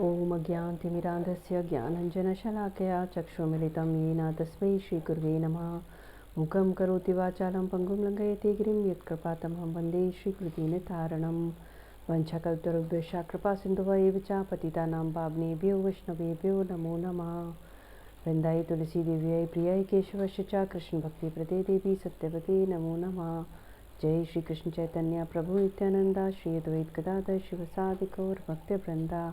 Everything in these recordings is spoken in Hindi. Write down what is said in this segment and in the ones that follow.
ॐ अज्ञानतिमिरान्धस्य ज्ञानाञ्जनशलाकया चक्षुर्मिलितं येन तस्मै श्रीगुरुवे नमः। मूकं करोति वाचालं पङ्गुं लङ्घयति गिरिं यत्कृपातमहं वन्दे श्रीकृतिनितारणं। वञ्चाकल्पतरुभ्यश्च कृपासिन्धुभ्येव च पतितानां पावनेभ्यो वैष्णवेभ्यो नमो नमः। वृन्दाय तुलसीदेव्यै प्रियाय केशवस्य च कृष्णभक्तिप्रदे देवी सत्यवते नमो नमः। जय श्री कृष्ण चैतन्य प्रभु नित्यानंदा श्री अद्वैत गदाधर शिवसादि गौर भक्तवृंदा।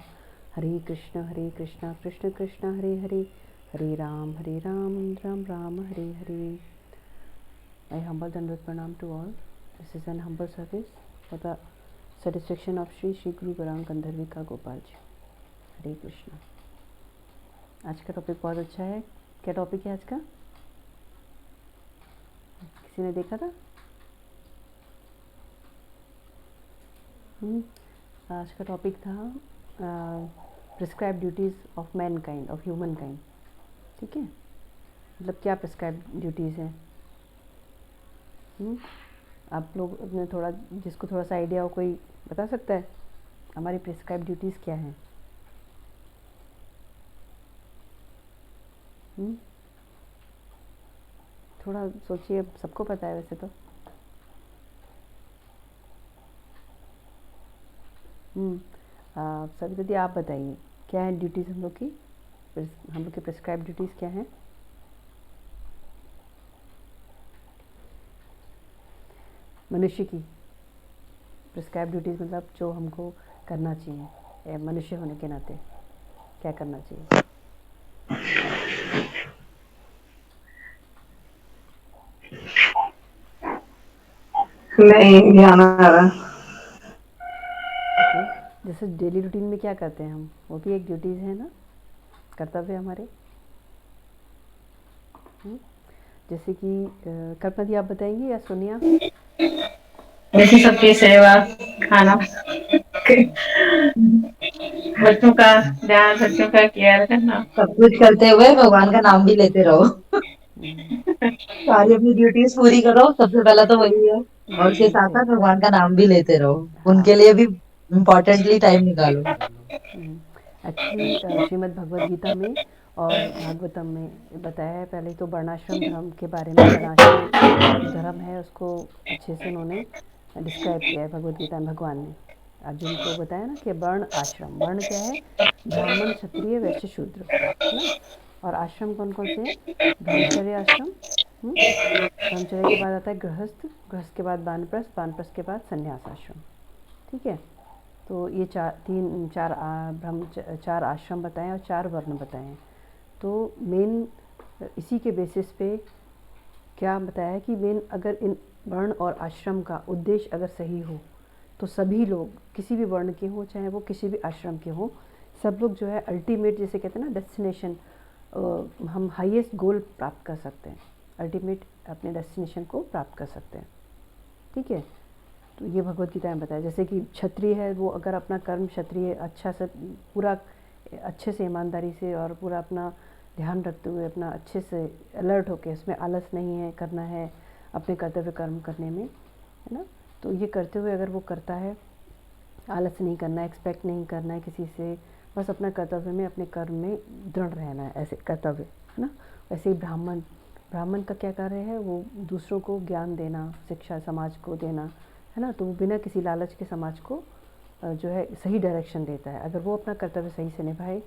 हरे कृष्ण कृष्ण कृष्ण हरे हरे, हरे Ram Ram Ram Hare Hare. I humble and pranam to all. This is an humble service for the satisfaction of Shri Shri Guru Garang Gandharvika Gopal जी। हरे कृष्ण। आज का टॉपिक बहुत अच्छा है। क्या टॉपिक है आज का? किसी ने देखा था? आज का टॉपिक था prescribe duties of man kind, of human kind. ठीक है, मतलब क्या प्रिस्क्राइब ड्यूटीज़ हैं। आप लोग अपने थोड़ा, जिसको थोड़ा सा आइडिया हो, कोई बता सकता है हमारी प्रिस्क्राइब ड्यूटीज़ क्या हैं? थोड़ा सोचिए, सबको पता है वैसे तो। सभी दीदी आप बताइए, क्या है ड्यूटीज़ हम लोग की प्रिस्क्राइब ड्यूटीज़ क्या हैं? मनुष्य की प्रिस्क्राइब ड्यूटीज़ मतलब जो हमको करना चाहिए मनुष्य होने के नाते, क्या करना चाहिए? नहीं ध्यान आ रहा। ओके, जैसे डेली रूटीन में क्या करते हैं हम, वो भी एक ड्यूटीज़ है ना, कर्तव्य हमारे। जैसे कि कल्पना दी आप बताएंगी या सोनिया? जैसे सबकी सेवा, खाना, बच्चों का ध्यान, बच्चों का केयर करना, सब कुछ करते हुए भगवान का नाम भी लेते रहो। सारी अपनी ड्यूटीज पूरी करो, सबसे पहला तो वही है। और उसके साथ साथ भगवान का नाम भी लेते रहो, उनके लिए भी इम्पोर्टेंटली टाइम निकालो। एक्चुअली श्रीमद् भगवद गीता में और भागवतम में बताया है। पहले तो वर्णाश्रम धर्म के बारे में, वर्णाश्रम जो धर्म है उसको अच्छे से उन्होंने डिस्क्राइब किया है भगवद गीता में। भगवान ने अर्जुन को बताया ना कि वर्ण आश्रम, वर्ण क्या है? ब्राह्मण, क्षत्रिय, वैश्य, शूद्र, है ना। और आश्रम कौन कौन से हैं? ब्रह्मचर्य आश्रम, ब्रह्मचर्य के बाद आता है गृहस्थ, गृहस्थ के बाद वानप्रस्थ, वानप्रस्थ के बाद संन्यास आश्रम। ठीक है, तो ये चार आश्रम बताएं और 4 वर्ण बताएं। तो मेन इसी के बेसिस पे क्या बताया है कि मेन अगर इन वर्ण और आश्रम का उद्देश्य अगर सही हो तो सभी लोग किसी भी वर्ण के हों, चाहे वो किसी भी आश्रम के हों, सब लोग जो है अल्टीमेट, जैसे कहते हैं ना डेस्टिनेशन, हम हाईएस्ट गोल प्राप्त कर सकते हैं, अल्टीमेट अपने डेस्टिनेशन को प्राप्त कर सकते हैं। ठीक है, तो ये भगवत गीता में बताया। जैसे कि क्षत्रिय है, वो अगर अपना कर्म क्षत्रिय अच्छा से पूरा अच्छे से ईमानदारी से और पूरा अपना ध्यान रखते हुए, अपना अच्छे से अलर्ट होकर, इसमें आलस नहीं है, करना है अपने कर्तव्य कर्म करने में, है ना। तो ये करते हुए अगर वो करता है, आलस नहीं करना है, एक्सपेक्ट नहीं करना है किसी से, बस अपना कर्तव्य में, अपने कर्म में दृढ़ रहना है, ऐसे कर्तव्य, है ना। वैसे ही ब्राह्मण का क्या कार्य है? वो दूसरों को ज्ञान देना, शिक्षा समाज को देना, है ना। तो वो बिना किसी लालच के समाज को जो है सही डायरेक्शन देता है। अगर वो अपना कर्तव्य सही से निभाए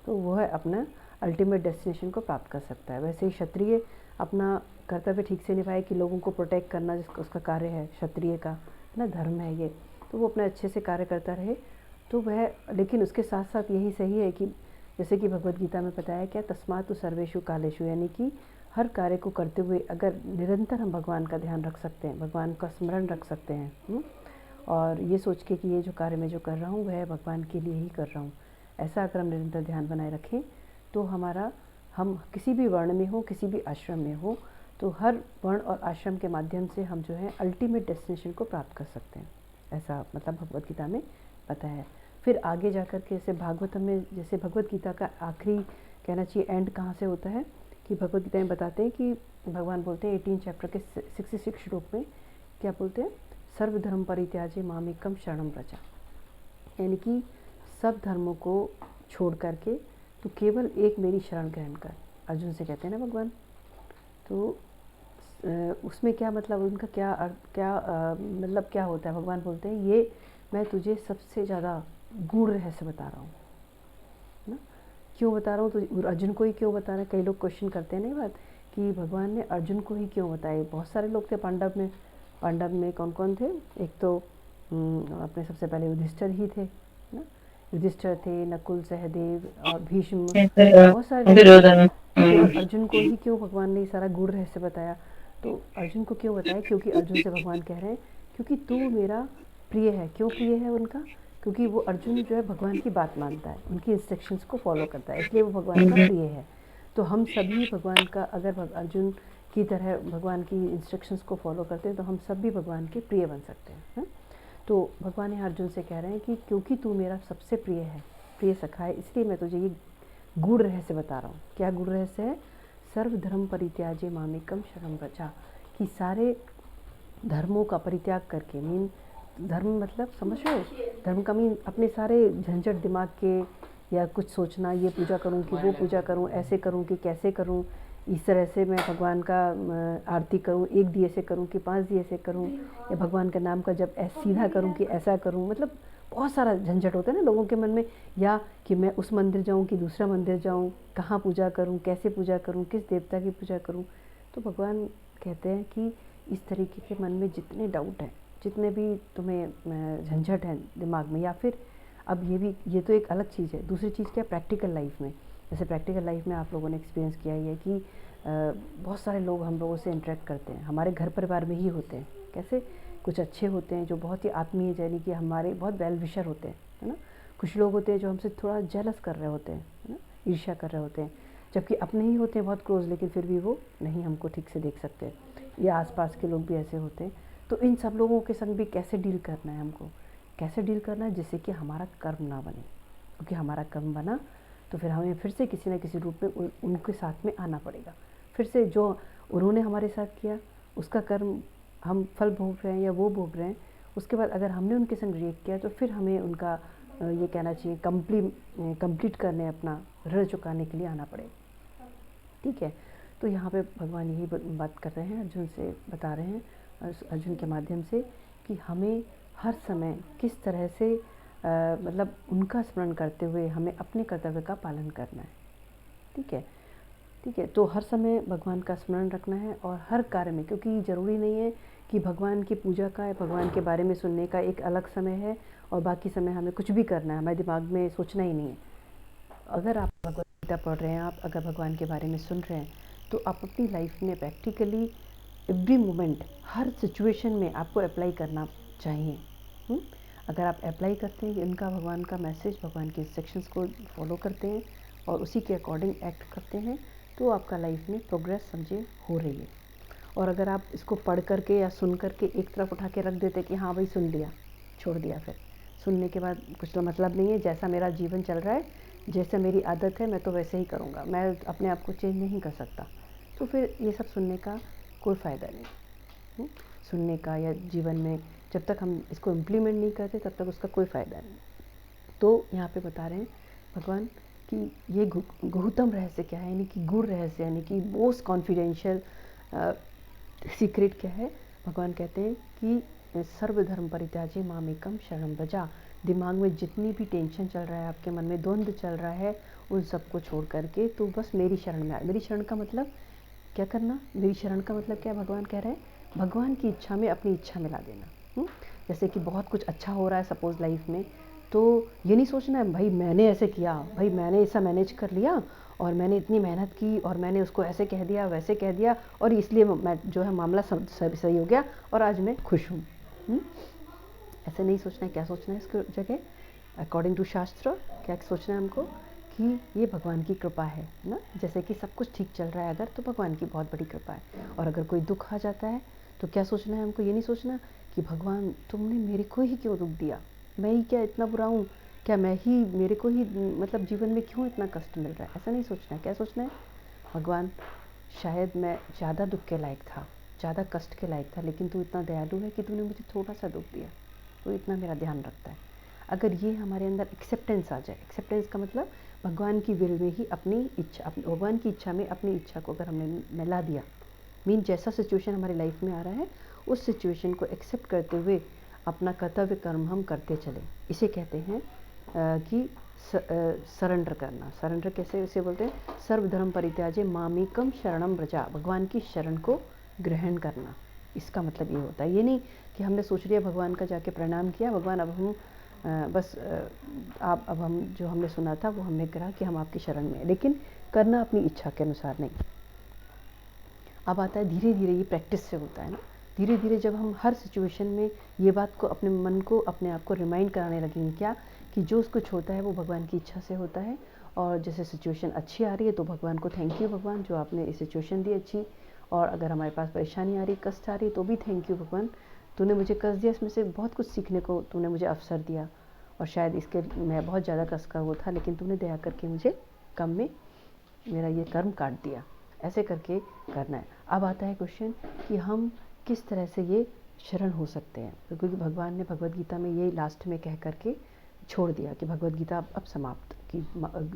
तो वो है अपना अल्टीमेट डेस्टिनेशन को प्राप्त कर सकता है। वैसे ही क्षत्रिय अपना कर्तव्य ठीक से निभाए कि लोगों को प्रोटेक्ट करना, जिसका उसका कार्य है, क्षत्रिय का, है ना, धर्म है ये, तो वो अपना अच्छे से कार्य करता रहे तो वह, लेकिन उसके साथ साथ यही सही है कि जैसे कि भगवद गीता में बताया क्या, तस्मात् सर्वेषु कालेषु, यानी कि हर कार्य को करते हुए अगर निरंतर हम भगवान का ध्यान रख सकते हैं, भगवान का स्मरण रख सकते हैं, और ये सोच के कि ये जो कार्य मैं जो कर रहा हूँ वह भगवान के लिए ही कर रहा हूँ, ऐसा अगर हम निरंतर ध्यान बनाए रखें तो हम किसी भी वर्ण में हो, किसी भी आश्रम में हो, तो हर वर्ण और आश्रम के माध्यम से हम जो है अल्टीमेट डेस्टिनेशन को प्राप्त कर सकते हैं। ऐसा मतलब भगवद गीता में बताया है। फिर आगे जाकर के जैसे भागवतम में, जैसे भगवद गीता का आखिरी कहना चाहिए एंड कहाँ से होता है कि भगवद गीता में बताते हैं कि भगवान बोलते हैं 18 चैप्टर के 66 श्लोक में, क्या बोलते हैं? सर्वधर्म परित्याज्य मामेकम शरणम व्रज, यानी कि सब धर्मों को छोड़ करके तू केवल एक मेरी शरण ग्रहण कर, अर्जुन से कहते हैं ना भगवान। तो उसमें क्या मतलब, उनका क्या मतलब क्या होता है, भगवान बोलते हैं ये मैं तुझे सबसे ज़्यादा गूढ़ रहस्य बता रहा हूँ ना। क्यों बता रहा हूँ, तो अर्जुन को ही क्यों बता रहे हैं। कई लोग क्वेश्चन करते हैं ना बात कि भगवान ने अर्जुन को ही क्यों बताए। बहुत सारे लोग थे पांडव में कौन कौन थे। एक तो अपने सबसे पहले युधिष्ठिर ही थे ना, युधिष्ठिर थे, नकुल, सहदेव और भीष्म, बहुत सारे लोग थे। केवल अर्जुन को ही क्यों भगवान ने सारा गूढ़ रहस्य बताया। तो अर्जुन को क्यों बताया, क्योंकि अर्जुन से भगवान कह रहे हैं क्योंकि तू मेरा प्रिय है। क्यों प्रिय है उनका, क्योंकि वो अर्जुन जो है भगवान की बात मानता है, उनकी इंस्ट्रक्शंस को फॉलो करता है, इसलिए वो भगवान का प्रिय है। तो हम सभी भगवान का, अगर अर्जुन की तरह भगवान की इंस्ट्रक्शंस को फॉलो करते हैं तो हम सब भी भगवान के प्रिय बन सकते हैं, है? तो भगवान यहाँ अर्जुन से कह रहे हैं कि क्योंकि तू मेरा सबसे प्रिय है, प्रिय सखा है, इसलिए मैं तुझे ये गूढ़ रहस्य बता रहा हूँ। क्या गूढ़ रहस्य है, सर्वधर्म परित्याज्य मामेकम शरणं व्रज, कि सारे धर्मों का परित्याग करके, मीन धर्म मतलब समझ लो, धर्म का मीन अपने सारे झंझट दिमाग के, या कुछ सोचना ये पूजा करूं कि वो पूजा करूं, ऐसे करूं कि कैसे करूं, इस तरह से मैं भगवान का आरती करूं, 1 दिए से करूं कि 5 दिए से करूं, या भगवान का नाम का जब सीधा करूं कि ऐसा करूं। मतलब बहुत सारा झंझट होता है ना लोगों के मन में, या कि मैं उस मंदिर जाऊं कि दूसरा मंदिर जाऊं, कहाँ पूजा करूं, कैसे पूजा करूं, किस देवता की पूजा करूं। तो भगवान कहते हैं कि इस तरीके के मन में जितने डाउट हैं, जितने भी तुम्हें झंझट हैं दिमाग में, या फिर अब ये तो एक अलग चीज़ है। दूसरी चीज़ क्या है, प्रैक्टिकल लाइफ में। जैसे प्रैक्टिकल लाइफ में आप लोगों ने एक्सपीरियंस किया ही है कि बहुत सारे लोग हम लोगों से इंटरेक्ट करते हैं, हमारे घर परिवार में ही होते हैं। कैसे, कुछ अच्छे होते हैं जो बहुत ही आत्मीय, यानी कि हमारे बहुत वेल विशर होते हैं, है ना। कुछ लोग होते हैं जो हमसे थोड़ा जेलस कर रहे होते हैं, है ना, ईर्ष्या कर रहे होते हैं, जबकि अपने ही होते हैं बहुत क्लोज, लेकिन फिर भी वो नहीं हमको ठीक से देख सकते, या आसपास के लोग भी ऐसे होते हैं। तो इन सब लोगों के संग भी कैसे डील करना है हमको, कैसे डील करना है जिससे कि हमारा कर्म ना बने, क्योंकि हमारा कर्म बना तो फिर हमें फिर से किसी न किसी रूप में उनके साथ में आना पड़ेगा। फिर से जो उन्होंने हमारे साथ किया उसका कर्म हम फल भोग रहे हैं या वो भोग रहे हैं, उसके बाद अगर हमने उनके संग रिएक्ट किया तो फिर हमें उनका ये कहना चाहिए कंप्लीट करने, अपना ऋण चुकाने के लिए आना पड़ेगा। ठीक है। तो यहाँ पे भगवान यही बात कर रहे हैं, अर्जुन से बता रहे हैं, अर्जुन के माध्यम से, कि हमें हर समय किस तरह से मतलब उनका स्मरण करते हुए हमें अपने कर्तव्य का पालन करना है। ठीक है, ठीक है। तो हर समय भगवान का स्मरण रखना है और हर कार्य में, क्योंकि ज़रूरी नहीं है कि भगवान की पूजा का, भगवान के बारे में सुनने का एक अलग समय है और बाकी समय हमें कुछ भी करना है, हमारे दिमाग में सोचना ही नहीं है। अगर आप भगवद गीता पढ़ रहे हैं, आप अगर भगवान के बारे में सुन रहे हैं, तो आप अपनी लाइफ में प्रैक्टिकली एवरी मोमेंट, हर सिचुएशन में आपको अप्लाई करना चाहिए। अगर आप अप्लाई करते हैं इनका, भगवान का मैसेज, भगवान के इंस्ट्रक्शंस को फॉलो करते हैं और उसी के अकॉर्डिंग एक्ट करते हैं, तो आपका लाइफ में प्रोग्रेस समझे हो रही है। और अगर आप इसको पढ़ करके या सुन करके एक तरफ उठा के रख देते कि हाँ भाई सुन लिया, छोड़ दिया, फिर सुनने के बाद कुछ तो मतलब नहीं है, जैसा मेरा जीवन चल रहा है, जैसे मेरी आदत है मैं तो वैसे ही करूँगा, मैं अपने आप को चेंज नहीं कर सकता, तो फिर ये सब सुनने का कोई फ़ायदा नहीं। सुनने का या जीवन में जब तक हम इसको इम्प्लीमेंट नहीं करते तब तक उसका कोई फ़ायदा नहीं। तो यहाँ पे बता रहे हैं भगवान कि ये गुहतम रहस्य क्या है, यानी कि गूढ़ रहस्य, यानी कि मोस्ट कॉन्फिडेंशियल सीक्रेट क्या है। भगवान कहते हैं कि सर्वधर्म परित्याज्य मामेकम शरणं व्रज। दिमाग में जितनी भी टेंशन चल रहा है, आपके मन में द्वंद्व चल रहा है, उन सबको छोड़ करके तो बस मेरी शरण में आ। मेरी शरण का मतलब क्या करना, मेरी शरण का मतलब क्या है, भगवान कह रहे हैं भगवान की इच्छा में अपनी इच्छा मिला देना। जैसे कि बहुत कुछ अच्छा हो रहा है सपोज़ लाइफ में, तो ये नहीं सोचना है भाई मैंने ऐसे किया, भाई मैंने ऐसा मैनेज कर लिया और मैंने इतनी मेहनत की और मैंने उसको ऐसे कह दिया वैसे कह दिया और इसलिए मैं जो है मामला सब सही हो गया और आज मैं खुश हूँ। ऐसे नहीं सोचना है। क्या सोचना है इसकी जगह, अकॉर्डिंग टू शास्त्र क्या सोचना है हमको, कि ये भगवान की कृपा है ना। जैसे कि सब कुछ ठीक चल रहा है अगर, तो भगवान की बहुत बड़ी कृपा है। और अगर कोई दुख आ जाता है तो क्या सोचना है हमको, ये नहीं सोचना कि भगवान तुमने मेरे को ही क्यों दुख दिया, मैं ही क्या इतना बुरा हूँ, क्या मैं ही, मेरे को ही मतलब जीवन में क्यों इतना कष्ट मिल रहा है, ऐसा नहीं सोचना है। क्या सोचना है, भगवान शायद मैं ज़्यादा दुख के लायक था, ज़्यादा कष्ट के लायक था, लेकिन तू इतना दयालु है कि तूने मुझे थोड़ा सा दुख दिया, तो इतना मेरा ध्यान रखता है। अगर ये हमारे अंदर एक्सेप्टेंस आ जाए, एक्सेप्टेंस का मतलब भगवान की विल में ही अपनी इच्छा, भगवान की इच्छा में अपनी इच्छा को अगर हमने मिला दिया, मीन जैसा सिचुएशन हमारी लाइफ में आ रहा है उस सिचुएशन को एक्सेप्ट करते हुए अपना कर्तव्य कर्म हम करते चले, इसे कहते हैं कि सरेंडर करना। सरेंडर कैसे इसे बोलते हैं? सर्वधर्म परित्याज्य मामेकम शरणम व्रजा, भगवान की शरण को ग्रहण करना, इसका मतलब ये होता है। ये नहीं कि हमने सोच लिया भगवान का जाके प्रणाम किया, भगवान अब हम बस आप अब हम जो हमने सुना था वो हमने करा कि हम आपकी शरण में, लेकिन करना अपनी इच्छा के अनुसार नहीं। अब आता है धीरे धीरे, ये प्रैक्टिस से होता है ना, धीरे धीरे जब हम हर सिचुएशन में ये बात को अपने मन को अपने आप को रिमाइंड कराने लगेंगे क्या कि जो कुछ होता है वो भगवान की इच्छा से होता है, और जैसे सिचुएशन अच्छी आ रही है तो भगवान को थैंक यू भगवान जो आपने ये सिचुएशन दी अच्छी, और अगर हमारे पास परेशानी आ रही, कष्ट आ रही, तो भी थैंक यू भगवान, तूने मुझे कष्ट दिया, इसमें से बहुत कुछ सीखने को तूने मुझे अवसर दिया, और शायद इसके मैं बहुत ज़्यादा कष्ट का वो था, लेकिन तूने दया करके मुझे कम में मेरा ये कर्म काट दिया। ऐसे करके करना है। अब आता है क्वेश्चन कि हम किस तरह से ये शरण हो सकते हैं, क्योंकि भगवान ने भगवद गीता में ये लास्ट में कह करके छोड़ दिया कि भगवद गीता अब समाप्त की,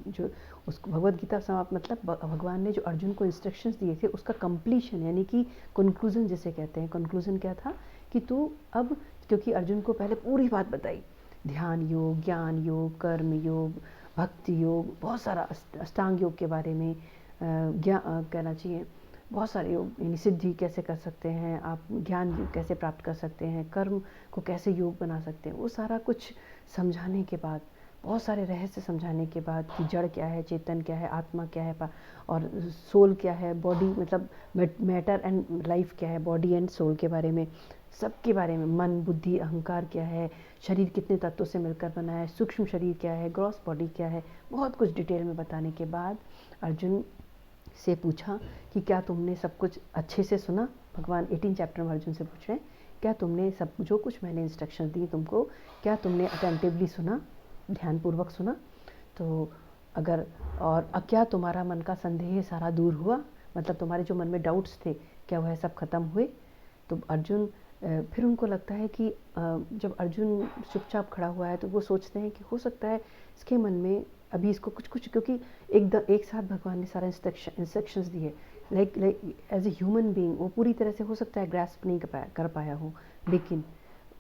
जो उसको भगवद गीता समाप्त मतलब भगवान ने जो अर्जुन को इंस्ट्रक्शंस दिए थे उसका कंप्लीशन, यानी कि कंक्लूजन जिसे कहते हैं। कंक्लूजन क्या था कि तू अब, क्योंकि अर्जुन को पहले पूरी बात बताई, ध्यान योग, ज्ञान योग, कर्म योग, भक्ति योग, बहुत सारा अष्टांग योग के बारे में कहना चाहिए, बहुत सारे योग, यानी सिद्धि कैसे कर सकते हैं आप, ज्ञान कैसे प्राप्त कर सकते हैं, कर्म को कैसे योग बना सकते हैं, वो सारा कुछ समझाने के बाद, बहुत सारे रहस्य समझाने के बाद कि जड़ क्या है, चेतन क्या है, आत्मा क्या है, और सोल क्या है, बॉडी मतलब मैटर एंड लाइफ क्या है, बॉडी एंड सोल के बारे में, सबके बारे में, मन, बुद्धि, अहंकार क्या है, शरीर कितने तत्वों से मिलकर बना है, सूक्ष्म शरीर क्या है, ग्रॉस बॉडी क्या है, बहुत कुछ डिटेल में बताने के बाद अर्जुन से पूछा कि क्या तुमने सब कुछ अच्छे से सुना। भगवान 18 चैप्टर में अर्जुन से पूछ रहे हैं, क्या तुमने सब जो कुछ मैंने इंस्ट्रक्शन दी तुमको, क्या तुमने अटेंटिवली सुना, ध्यानपूर्वक सुना? तो अगर, और क्या तुम्हारा मन का संदेह सारा दूर हुआ, मतलब तुम्हारे जो मन में डाउट्स थे क्या वह सब खत्म हुए? तो अर्जुन, फिर उनको लगता है कि जब अर्जुन चुपचाप खड़ा हुआ है तो वो सोचते हैं कि हो सकता है इसके मन में अभी इसको कुछ, क्योंकि एक साथ भगवान ने सारा इंस्ट्रक्शंस दिए, like as a human being वो पूरी तरह से हो सकता है ग्रास्प नहीं कर पाया हो, लेकिन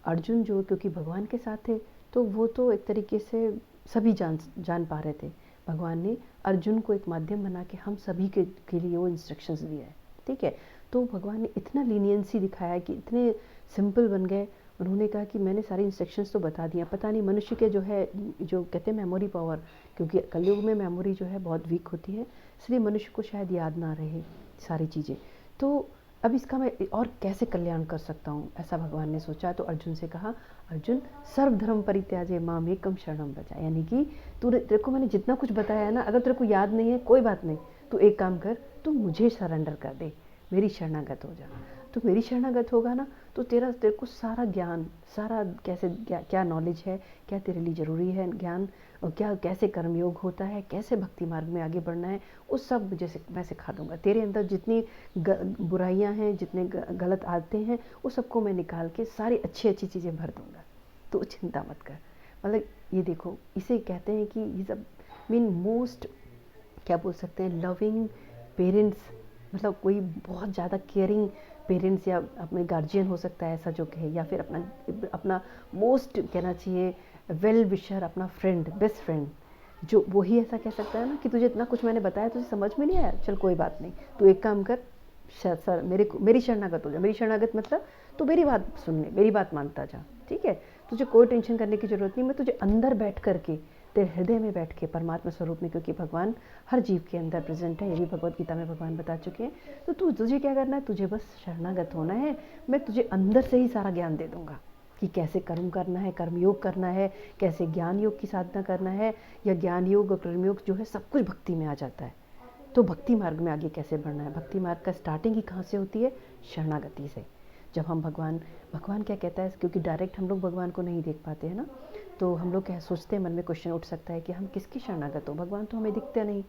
अर्जुन जो क्योंकि भगवान के साथ थे तो वो तो एक तरीके से सभी जान पा रहे थे। भगवान ने अर्जुन को एक माध्यम बना के हम सभी के लिए वो इंस्ट्रक्शंस दिया है, ठीक है। तो भगवान ने इतना लीनियंसी दिखाया कि इतने सिंपल बन गए, उन्होंने कहा कि मैंने सारी इंस्ट्रक्शंस तो बता दिया, पता नहीं मनुष्य के जो है, जो कहते हैं मेमोरी पावर, क्योंकि कलयुग में मेमोरी जो है बहुत वीक होती है, इसलिए मनुष्य को शायद याद ना रहे सारी चीज़ें, तो अब इसका मैं और कैसे कल्याण कर सकता हूँ, ऐसा भगवान ने सोचा। तो अर्जुन से कहा, अर्जुन सर्वधर्म परित्याज्य मामेकम शरणम व्रज, यानी कि तेरे को मैंने जितना कुछ बताया है ना, अगर तेरे को याद नहीं है कोई बात नहीं, तू एक काम कर, तू मुझे सरेंडर कर दे, मेरी शरणागत हो जा। तो मेरी शरणागत होगा ना तो तेरे को सारा ज्ञान, सारा कैसे क्या नॉलेज है, क्या तेरे लिए ज़रूरी है ज्ञान, और क्या कैसे कर्मयोग होता है, कैसे भक्ति मार्ग में आगे बढ़ना है, उस सब जैसे मैं सिखा दूंगा। तेरे अंदर जितनी बुराइयां हैं, जितने गलत आदतें हैं, वो सबको मैं निकाल के सारी अच्छी अच्छी चीज़ें भर दूंगा, तो चिंता मत कर। मतलब ये देखो, इसे कहते हैं कि ये सब मीन मोस्ट, क्या बोल सकते हैं, लविंग पेरेंट्स, मतलब कोई बहुत ज़्यादा केयरिंग पेरेंट्स या अपने गार्जियन हो सकता है ऐसा जो कहे, या फिर अपना मोस्ट कहना चाहिए वेल विशर, अपना फ्रेंड, बेस्ट फ्रेंड, जो वही ऐसा कह सकता है ना कि तुझे इतना कुछ मैंने बताया, तुझे समझ में नहीं आया, चल कोई बात नहीं, तू एक काम कर, सर मेरी शरणागत हो जा। मेरी शरणागत मतलब तू मेरी बात सुनने, मेरी बात मानता जा, ठीक है, तुझे कोई टेंशन करने की ज़रूरत नहीं, मैं तुझे अंदर बैठ करके, तेरे हृदय में बैठ के, परमात्मा स्वरूप में, क्योंकि भगवान हर जीव के अंदर प्रेजेंट है, ये भी भगवद गीता में भगवान बता चुके हैं। तो तुझे क्या करना है, तुझे बस शरणागत होना है, मैं तुझे अंदर से ही सारा ज्ञान दे दूंगा कि कैसे कर्म करना है, कर्मयोग करना है, कैसे ज्ञान योग की साधना करना है, या ज्ञान योग और कर्मयोग जो है सब कुछ भक्ति में आ जाता है। तो भक्ति मार्ग में आगे कैसे बढ़ना है, भक्ति मार्ग का स्टार्टिंग ही कहाँ से होती है, शरणागति से। जब हम भगवान क्या कहता है, क्योंकि डायरेक्ट हम लोग भगवान को नहीं देख पाते हैं ना, तो हम लोग क्या सोचते हैं, मन में क्वेश्चन उठ सकता है कि हम किसकी शरणागत हो, भगवान तो हमें दिखते नहीं,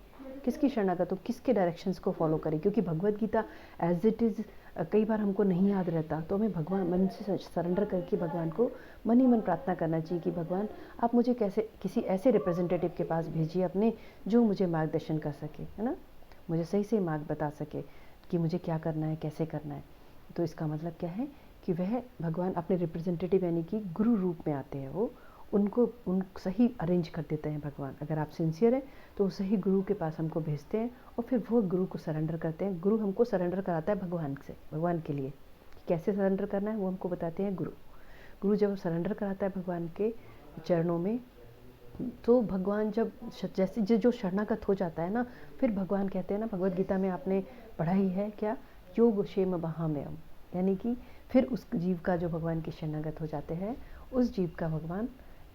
किसकी शरणागत हो, किसके डायरेक्शंस को फॉलो करें, क्योंकि Bhagavad Gita as it is कई बार हमको नहीं याद रहता, तो हमें भगवान मन से सरेंडर करके भगवान को मन ही मन प्रार्थना करना चाहिए कि भगवान आप मुझे कैसे किसी ऐसे रिप्रेजेंटेटिव के पास भेजिए अपने, जो मुझे मार्गदर्शन कर सके, है ना, मुझे सही से मार्ग बता सके कि मुझे क्या करना है, कैसे करना है। तो इसका मतलब क्या है कि वह भगवान अपने रिप्रेजेंटेटिव यानी कि गुरु रूप में आते हैं, वो उनको सही अरेंज कर देते हैं भगवान। अगर आप सिंसियर हैं तो सही गुरु के पास हमको भेजते हैं और फिर वो गुरु को सरेंडर करते हैं। गुरु हमको सरेंडर कराता है भगवान से, भगवान के लिए कैसे सरेंडर करना है वो हमको बताते हैं गुरु। गुरु जब सरेंडर कराता है भगवान के चरणों में, तो भगवान जब जैसे जो शरणागत हो जाता है ना, फिर भगवान कहते हैं ना, भगवत गीता में आपने पढ़ा ही है क्या, योग क्षेम बहाम्यहम्, यानी कि फिर उस जीव का जो भगवान के शरणागत हो जाते हैं, उस जीव का भगवान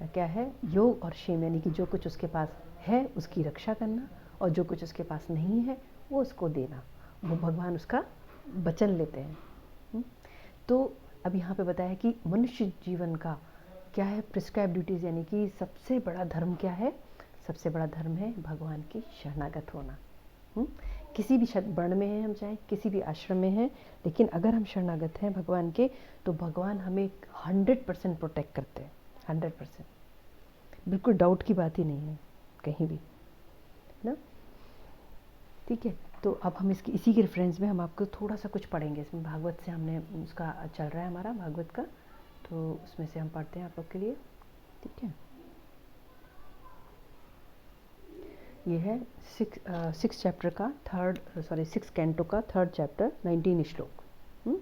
क्या है, योग और क्षेम, यानी कि जो कुछ उसके पास है उसकी रक्षा करना, और जो कुछ उसके पास नहीं है वो उसको देना, वो भगवान उसका वचन लेते हैं। तो अब यहाँ पे बताया कि मनुष्य जीवन का क्या है, प्रिस्क्राइब ड्यूटीज़, यानी कि सबसे बड़ा धर्म क्या है, सबसे बड़ा धर्म है भगवान की शरणागत होना। किसी भी वर्ण में है हम, चाहे किसी भी आश्रम में हैं, लेकिन अगर हम शरणागत हैं भगवान के, तो भगवान हमें 100% प्रोटेक्ट करते हैं, 100%, बिल्कुल डाउट की बात ही नहीं है कहीं भी ना। ठीक है, तो अब हम इसी के रेफरेंस में हम आपको थोड़ा सा कुछ पढ़ेंगे। इसमें भागवत से हमने उसका चल रहा है हमारा भागवत का, तो उसमें से हम पढ़ते हैं आप लोग के लिए। ठीक है, ये है सिक्स चैप्टर का सिक्स कैंटो का 3rd चैप्टर 19 श्लोक।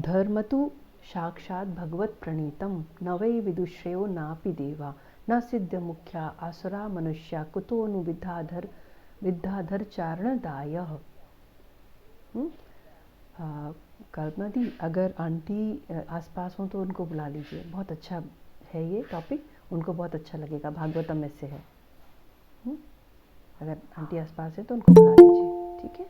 धर्मतु साक्षात् भगवत प्रणीतम न वै विदुश्रेयो नापि देवा न सिद्ध मुख्या आसुरा मनुष्या कुतो नु विद्याधर चारणदाय। कल्पना दी, अगर आंटी आसपास हो तो उनको बुला लीजिए, बहुत अच्छा है ये टॉपिक, उनको बहुत अच्छा लगेगा, भागवतम में से है। अगर आंटी आसपास है तो उनको बुला लीजिए, ठीक है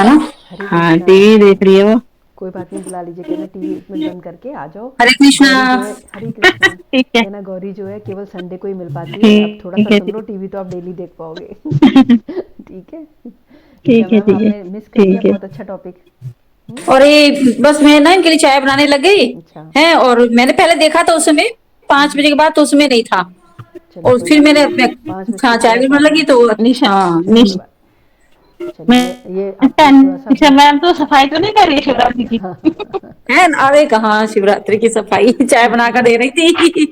ना। हरे हाँ, कृष्णा। टीवी देख रही है वो। कोई बात नहीं, बुला लीजिए, कहना टीवी 1 मिनट बंद करके आ जाओ। हरे कृष्णा। गौरी जो है, हरे कृष्णा, ठीक है, कहना गौरी जो है केवल संडे को ही मिल पाती है, अब थोड़ा ठीक सा है, सुन लो, टीवी तो आप डेली देख पाओगे। ठीक है निशा ठीक है, मैम, ठीक है, आपने मिस कर दिया ठीक है। बहुत अच्छा टॉपिक। और ये बस मैं ना इनके लिए चाय बनाने लग गई अच्छा, है, और मैंने पहले देखा था उसमें 5 बजे के बाद, तो उसमें नहीं था, चलिए और कोई फिर बात मैंने नहीं, 5 बज हाँ के चाय पूरा भी बनाने 7 लगी मिनट तो निशा, कोई बात, चलिए मैं ये आपको थोड़ा सा निशा ब्रीफ। मैम तो सफाई तो नहीं कर रही शिवरात्रि की है? अरे कहाँ शिवरात्रि की सफाई, चाय बनाकर दे रही थी।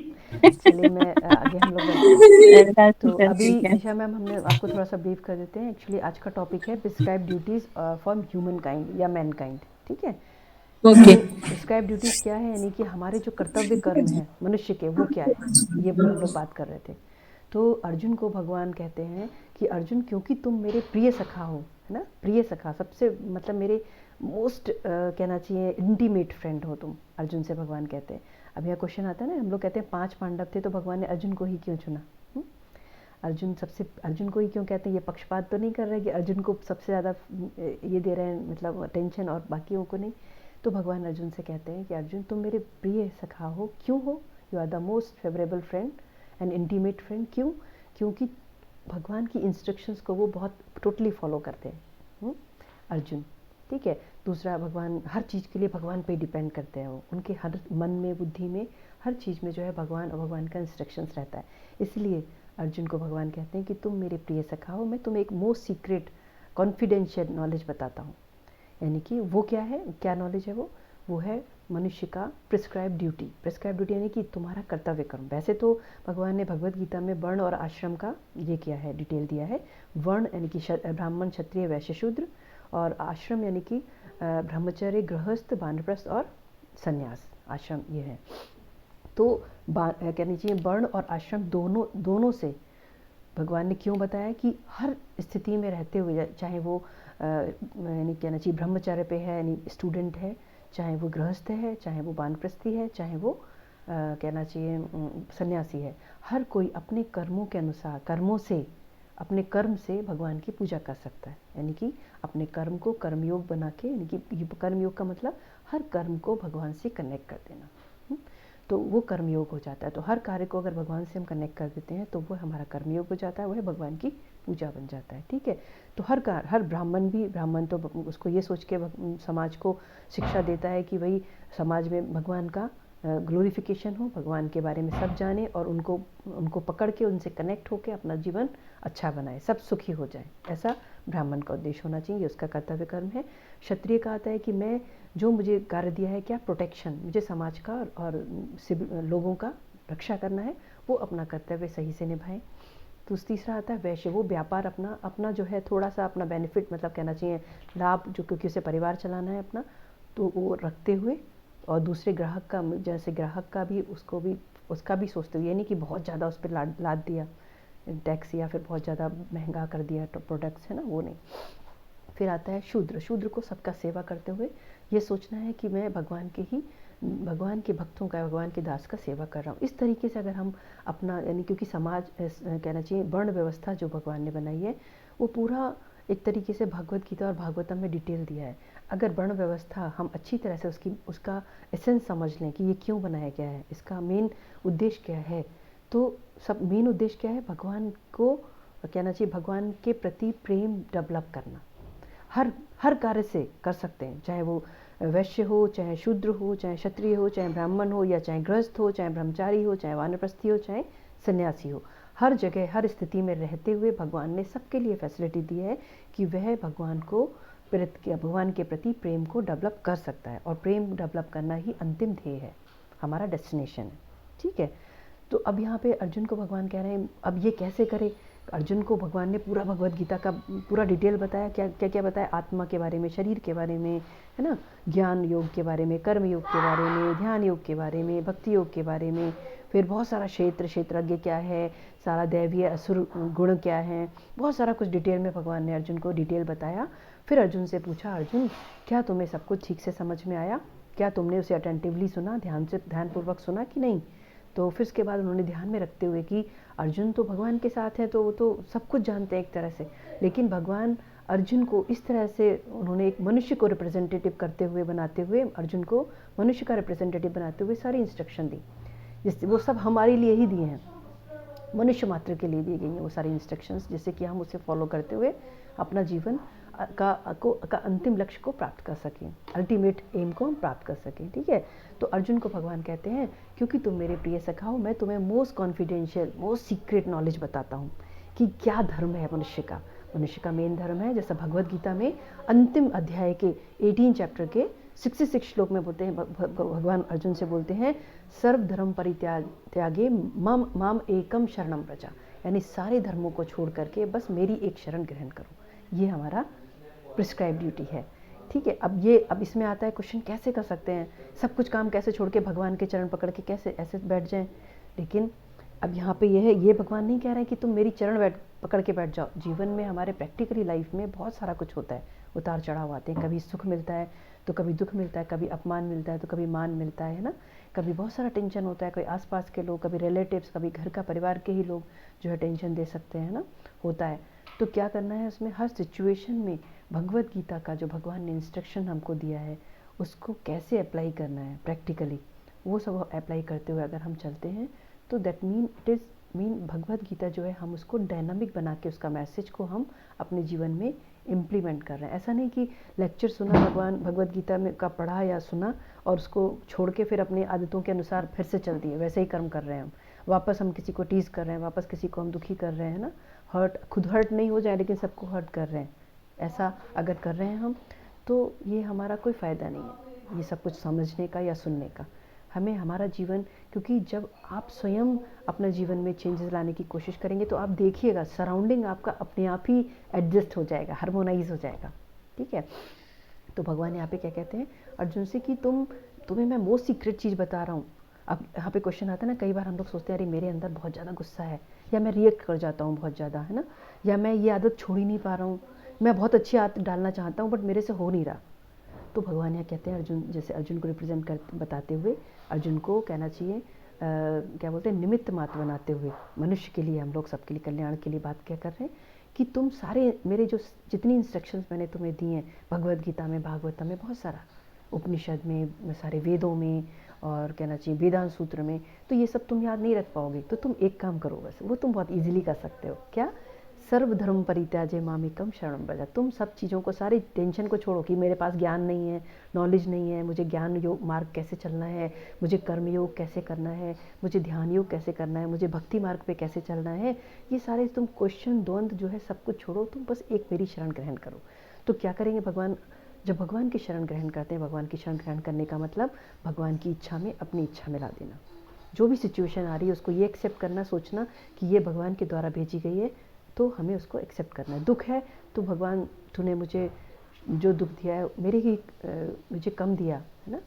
चलिए मैं आगे हम लोग बढ़ते हैं। तो ठीक है, अभी ठीक है। निशा मैम, हमने आपको थोड़ा सा ब्रीफ कर देते हैं। एक्चुअली आज का टॉपिक है prescribe duties for human kind या मैन काइंड। ठीक है, ओके। तो प्रिस्क्राइब ड्यूटीज़ क्या है, यानी कि हमारे जो कर्तव्य कर्म हैं मनुष्य के, वो क्या है, ये हम लोग बात कर रहे थे। तो अर्जुन को भगवान कहते हैं कि अर्जुन, क्योंकि तुम मेरे प्रिय सखा हो, है ना, प्रिय सखा, सबसे मतलब मेरे मोस्ट कहना चाहिए इंटीमेट फ्रेंड हो तुम, अर्जुन से भगवान कहते हैं। अब यहाँ क्वेश्चन आता है ना, हम लोग कहते हैं 5 पांडव थे, तो भगवान ने अर्जुन को ही क्यों चुना? अर्जुन को ही क्यों कहते हैं? ये पक्षपात तो नहीं कर रहे कि अर्जुन को सबसे ज़्यादा ये दे रहे हैं, मतलब अटेंशन, और बाकियों को नहीं। तो भगवान अर्जुन से कहते हैं कि अर्जुन तुम मेरे प्रिय सखा हो, क्यों हो? You are the most favourable friend and intimate friend. क्यों? क्योंकि भगवान की इंस्ट्रक्शंस को वो बहुत टोटली फॉलो करते हैं अर्जुन। ठीक है, दूसरा, भगवान हर चीज़ के लिए भगवान पे डिपेंड करते हैं, वो उनके हर मन में, बुद्धि में, हर चीज़ में जो है भगवान और भगवान का इंस्ट्रक्शंस रहता है। इसलिए अर्जुन को भगवान कहते हैं कि तुम मेरे प्रिय सखा हो, मैं तुम्हें एक मोस्ट सीक्रेट कॉन्फिडेंशियल नॉलेज बताता हूँ। यानी कि वो क्या है, क्या नॉलेज है वो है मनुष्य का प्रिस्क्राइब ड्यूटी। प्रिस्क्राइब ड्यूटी यानी कि तुम्हारा कर्तव्य कर्म। वैसे तो भगवान ने भगवत गीता में वर्ण और आश्रम का ये किया है, डिटेल दिया है। वर्ण यानी कि ब्राह्मण, क्षत्रिय, वैश्य, शूद्र, और आश्रम यानी कि ब्रह्मचर्य, गृहस्थ, वानप्रस्थ और संन्यास, आश्रम ये है। तो कहनी चाहिए वर्ण और आश्रम दोनों से भगवान ने क्यों बताया कि हर स्थिति में रहते हुए, चाहे वो यानी कहना चाहिए ब्रह्मचर्य पे है यानी स्टूडेंट है, चाहे वो गृहस्थ है, चाहे वो वानप्रस्थी है, चाहे वो कहना चाहिए सन्यासी है, हर कोई अपने कर्मों के अनुसार, अपने कर्म से भगवान की पूजा कर सकता है। यानी कि अपने कर्म को कर्मयोग बना के, यानी कि कर्मयोग का मतलब हर कर्म को भगवान से कनेक्ट कर देना, तो वो कर्मयोग हो जाता है। तो हर कार्य को अगर भगवान से हम कनेक्ट कर देते हैं तो वो हमारा कर्मयोग हो जाता है, वो है भगवान की पूजा बन जाता है। ठीक है, तो हर ब्राह्मण तो उसको ये सोच के समाज को शिक्षा देता है कि भाई समाज में भगवान का ग्लोरिफिकेशन हो, भगवान के बारे में सब जाने और उनको पकड़ के उनसे कनेक्ट होकर अपना जीवन अच्छा बनाए, सब सुखी हो जाए। ऐसा ब्राह्मण का उद्देश्य होना चाहिए, उसका कर्तव्य कर्म है। क्षत्रिय का आता है कि मैं जो मुझे कार्य दिया है, क्या प्रोटेक्शन, मुझे समाज का और लोगों का रक्षा करना है, वो अपना कर्तव्य सही से निभाएं। तो तीसरा आता है वैश्य, वो व्यापार अपना जो है थोड़ा सा अपना बेनिफिट, मतलब कहना चाहिए लाभ, जो क्योंकि उसे परिवार चलाना है अपना, तो वो रखते हुए और दूसरे ग्राहक का, जैसे ग्राहक का भी उसका भी सोचते हुए, ये नहीं कि बहुत ज़्यादा उस पर लाद दिया टैक्स या फिर बहुत ज़्यादा महंगा कर दिया प्रोडक्ट्स, है ना, वो नहीं। फिर आता है शूद्र को सबका सेवा करते हुए ये सोचना है कि मैं भगवान के भक्तों का, भगवान के दास का सेवा कर रहा हूँ। इस तरीके से अगर हम अपना, यानी क्योंकि समाज कहना चाहिए वर्ण व्यवस्था जो भगवान ने बनाई है वो पूरा एक तरीके से भगवत गीता और भागवतम में डिटेल दिया है। अगर वर्ण व्यवस्था हम अच्छी तरह से उसका एसेंस समझ लें कि ये क्यों बनाया गया है, इसका मेन उद्देश्य क्या है, तो सब मेन उद्देश्य क्या है, भगवान को कहना चाहिए भगवान के प्रति प्रेम डेवलप करना। हर कार्य से कर सकते हैं, चाहे वो वैश्य हो, चाहे शूद्र हो, चाहे क्षत्रिय हो, चाहे ब्राह्मण हो, या चाहे गृहस्थ हो, चाहे ब्रह्मचारी हो, चाहे वानप्रस्थी हो, चाहे सन्यासी हो। हर जगह हर स्थिति में रहते हुए भगवान ने सबके लिए फैसिलिटी दी है कि वह भगवान के प्रति प्रेम को डेवलप कर सकता है, और प्रेम डेवलप करना ही अंतिम ध्येय है, हमारा डेस्टिनेशन है। ठीक है, तो अब यहाँ पे अर्जुन को भगवान कह रहे हैं अब ये कैसे करे। अर्जुन को भगवान ने पूरा भगवत गीता का पूरा डिटेल बताया, क्या बताया, आत्मा के बारे में, शरीर के बारे में, है ना, ज्ञान योग के बारे में, कर्म योग के बारे में, ध्यान योग के बारे में, भक्ति योग के बारे में, फिर बहुत सारा क्षेत्रज्ञ क्या है, सारा दैवीय असुर गुण क्या है, बहुत सारा कुछ डिटेल में भगवान ने अर्जुन को डिटेल बताया। फिर अर्जुन से पूछा, अर्जुन क्या तुम्हें सब कुछ ठीक से समझ में आया, क्या तुमने उसे अटेंटिवली सुना, ध्यानपूर्वक सुना कि नहीं। तो फिर उसके बाद उन्होंने ध्यान में रखते हुए कि अर्जुन तो भगवान के साथ है, तो वो तो सब कुछ जानते हैं एक तरह से, लेकिन भगवान अर्जुन को इस तरह से उन्होंने एक मनुष्य को रिप्रेजेंटेटिव करते हुए, बनाते हुए, अर्जुन को मनुष्य का रिप्रेजेंटेटिव बनाते हुए सारी इंस्ट्रक्शन दी, जिससे वो सब हमारे लिए ही दिए हैं, मनुष्य मात्र के लिए दी गई हैं वो सारी इंस्ट्रक्शंस, जिससे कि हम उसे फॉलो करते हुए अपना जीवन का अंतिम लक्ष्य को प्राप्त कर सकें, अल्टीमेट एम को हम प्राप्त कर सकें। ठीक है, तो अर्जुन को भगवान कहते हैं क्योंकि तुम मेरे प्रिय सखा हो, मैं तुम्हें most confidential, most secret knowledge बताता हूँ कि क्या धर्म है मनुष्य का मेन धर्म है। जैसा भगवत गीता में अंतिम अध्याय के 18 चैप्टर के 66 श्लोक में बोलते हैं, भगवान अर्जुन से बोलते हैं, सर्व धर्म परित्यागे माम एकम शरणम व्रजा, यानी सारे धर्मों को छोड़ करके बस मेरी एक शरण ग्रहण करो, ये हमारा प्रिस्क्राइब ड्यूटी है। ठीक है, अब इसमें आता है क्वेश्चन, कैसे कर सकते हैं, सब कुछ काम कैसे छोड़ के भगवान के चरण पकड़ के कैसे ऐसे बैठ जाएं। लेकिन अब यहाँ पे ये भगवान नहीं कह रहे हैं कि तुम मेरी चरण पकड़ के बैठ जाओ। जीवन में हमारे प्रैक्टिकली लाइफ में बहुत सारा कुछ होता है, उतार चढ़ाव आते हैं, कभी सुख मिलता है तो कभी दुख मिलता है, कभी अपमान मिलता है तो कभी मान मिलता है ना, कभी बहुत सारा टेंशन होता है, कोई आसपास के लोग, कभी रिलेटिव्स, कभी घर का परिवार के ही लोग जो है टेंशन दे सकते हैं ना, होता है। तो क्या करना है उसमें, हर सिचुएशन में भगवत गीता का जो भगवान ने इंस्ट्रक्शन हमको दिया है उसको कैसे अप्लाई करना है प्रैक्टिकली, वो सब अप्लाई करते हुए अगर हम चलते हैं तो दैट मीन भगवत गीता जो है हम उसको डायनामिक बना के उसका मैसेज को हम अपने जीवन में इम्प्लीमेंट कर रहे हैं। ऐसा नहीं कि लेक्चर सुना भगवत गीता में का पढ़ा या सुना और उसको छोड़ के फिर अपनी आदतों के अनुसार फिर से चल दिए, वैसे ही कर्म कर रहे हैं हम, वापस हम किसी को टीज़ कर रहे हैं, वापस किसी को हम दुखी कर रहे हैं ना, खुद हर्ट नहीं हो जाए लेकिन सबको हर्ट कर रहे हैं। ऐसा अगर कर रहे हैं हम तो ये हमारा कोई फ़ायदा नहीं है ये सब कुछ समझने का या सुनने का। हमें हमारा जीवन, क्योंकि जब आप स्वयं अपने जीवन में चेंजेस लाने की कोशिश करेंगे तो आप देखिएगा सराउंडिंग आपका अपने आप ही एडजस्ट हो जाएगा, हार्मोनाइज हो जाएगा। ठीक है, तो भगवान यहाँ पे क्या कहते हैं अर्जुन से कि तुम्हें मैं मोस्ट सीक्रेट चीज़ बता रहा हूँ। अब यहाँ पे क्वेश्चन आता है ना, कई बार हम लोग सोचते हैं अरे मेरे अंदर बहुत ज़्यादा गुस्सा है, या मैं रिएक्ट कर जाता हूँ बहुत ज़्यादा, है ना, या मैं ये आदत छोड़ ही नहीं पा रहा हूँ, मैं बहुत अच्छी आदत डालना चाहता हूँ बट मेरे से हो नहीं रहा। तो भगवान यहाँ कहते हैं अर्जुन, जैसे अर्जुन को रिप्रेजेंट कर बताते हुए अर्जुन को कहना चाहिए क्या बोलते हैं, निमित्त मात्र बनाते हुए, मनुष्य के लिए, हम लोग सबके लिए कल्याण के लिए बात क्या कर रहे हैं कि तुम सारे मेरे जो जितनी इंस्ट्रक्शंस मैंने तुम्हें दी हैं भगवत गीता में, भागवतम में, बहुत सारा उपनिषद में, सारे वेदों में, और कहना चाहिए वेदांत सूत्र में, तो ये सब तुम याद नहीं रख पाओगे। तो तुम एक काम करो, बस वो तुम बहुत ईजिली कर सकते हो, क्या, सर्वधर्म परित्याज्य मामेकं शरणं व्रज। तुम सब चीज़ों को, सारी टेंशन को छोड़ो कि मेरे पास ज्ञान नहीं है, नॉलेज नहीं है, मुझे ज्ञान योग मार्ग कैसे चलना है, मुझे कर्म योग कैसे करना है, मुझे ध्यान योग कैसे करना है, मुझे भक्ति मार्ग पे कैसे चलना है, ये सारे तुम क्वेश्चन द्वंद्व जो है सब कुछ छोड़ो, तुम बस एक मेरी शरण ग्रहण करो। तो क्या करेंगे भगवान? जब भगवान की शरण ग्रहण करते हैं, भगवान की शरण ग्रहण करने का मतलब भगवान की इच्छा में अपनी इच्छा मिला देना। जो भी सिचुएशन आ रही है उसको ये एक्सेप्ट करना, सोचना कि ये भगवान के द्वारा भेजी गई है, तो हमें उसको एक्सेप्ट करना है। दुख है तो भगवान तूने मुझे जो दुख दिया है मेरे ही मुझे कम दिया है ना,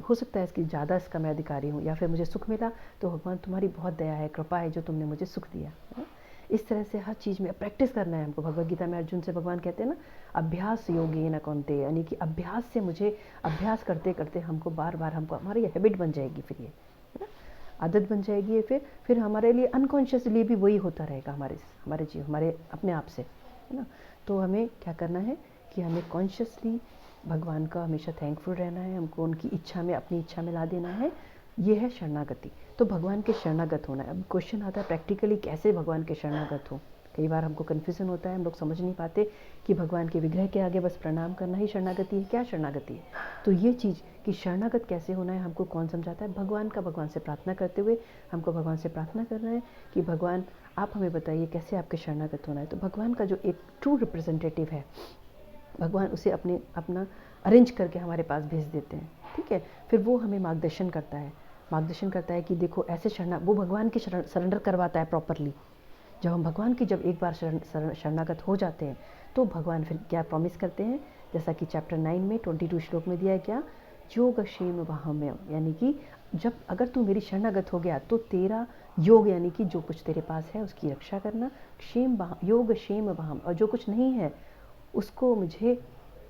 हो सकता है इसकी ज़्यादा इसका मैं अधिकारी हूँ, या फिर मुझे सुख मिला तो भगवान तुम्हारी बहुत दया है, कृपा है जो तुमने मुझे सुख दिया है ना। इस तरह से हर चीज़ में प्रैक्टिस करना है हमको। भगवद गीता में अर्जुन से भगवान कहते हैं ना, अभ्यास योगेन कौन्तेय, यानी कि अभ्यास से मुझे, अभ्यास करते करते हमको बार बार हमको हमारी हैबिट बन जाएगी, फिर ये है ना आदत बन जाएगी ये, फिर हमारे लिए अनकॉन्शियसली भी वही होता रहेगा हमारे जीव, हमारे अपने आप से, है ना। तो हमें क्या करना है कि हमें कॉन्शियसली भगवान का हमेशा थैंकफुल रहना है, हमको उनकी इच्छा में अपनी इच्छा में ला देना है। ये है शरणागति। तो भगवान के शरणागत होना है। अब क्वेश्चन आता है प्रैक्टिकली कैसे भगवान के शरणागत हो। कई बार हमको कन्फ्यूजन होता है, हम लोग समझ नहीं पाते कि भगवान के विग्रह के आगे बस प्रणाम करना ही शरणागति है। क्या शरणागति है? तो ये चीज़ कि शरणागत कैसे होना है हमको कौन समझाता है? भगवान से प्रार्थना करते हुए हमको भगवान से प्रार्थना करना है कि भगवान आप हमें बताइए कैसे आपके शरणागत होना है। तो भगवान का जो एक ट्रू रिप्रेजेंटेटिव है, भगवान उसे अपना अरेंज करके हमारे पास भेज देते हैं, ठीक है। फिर वो हमें मार्गदर्शन करता है कि देखो ऐसे वो भगवान की सरेंडर करवाता है प्रॉपरली। जब हम भगवान की जब एक बार शरणागत हो जाते हैं तो भगवान फिर क्या प्रॉमिस करते हैं, जैसा कि चैप्टर 9 में 22 श्लोक में दिया है, क्या योग क्षेम वाहम्यम, यानी कि जब अगर तू मेरी शरणागत हो गया तो तेरा योग यानी कि जो कुछ तेरे पास है उसकी रक्षा करना, योग क्षेम वाहम, और जो कुछ नहीं है उसको मुझे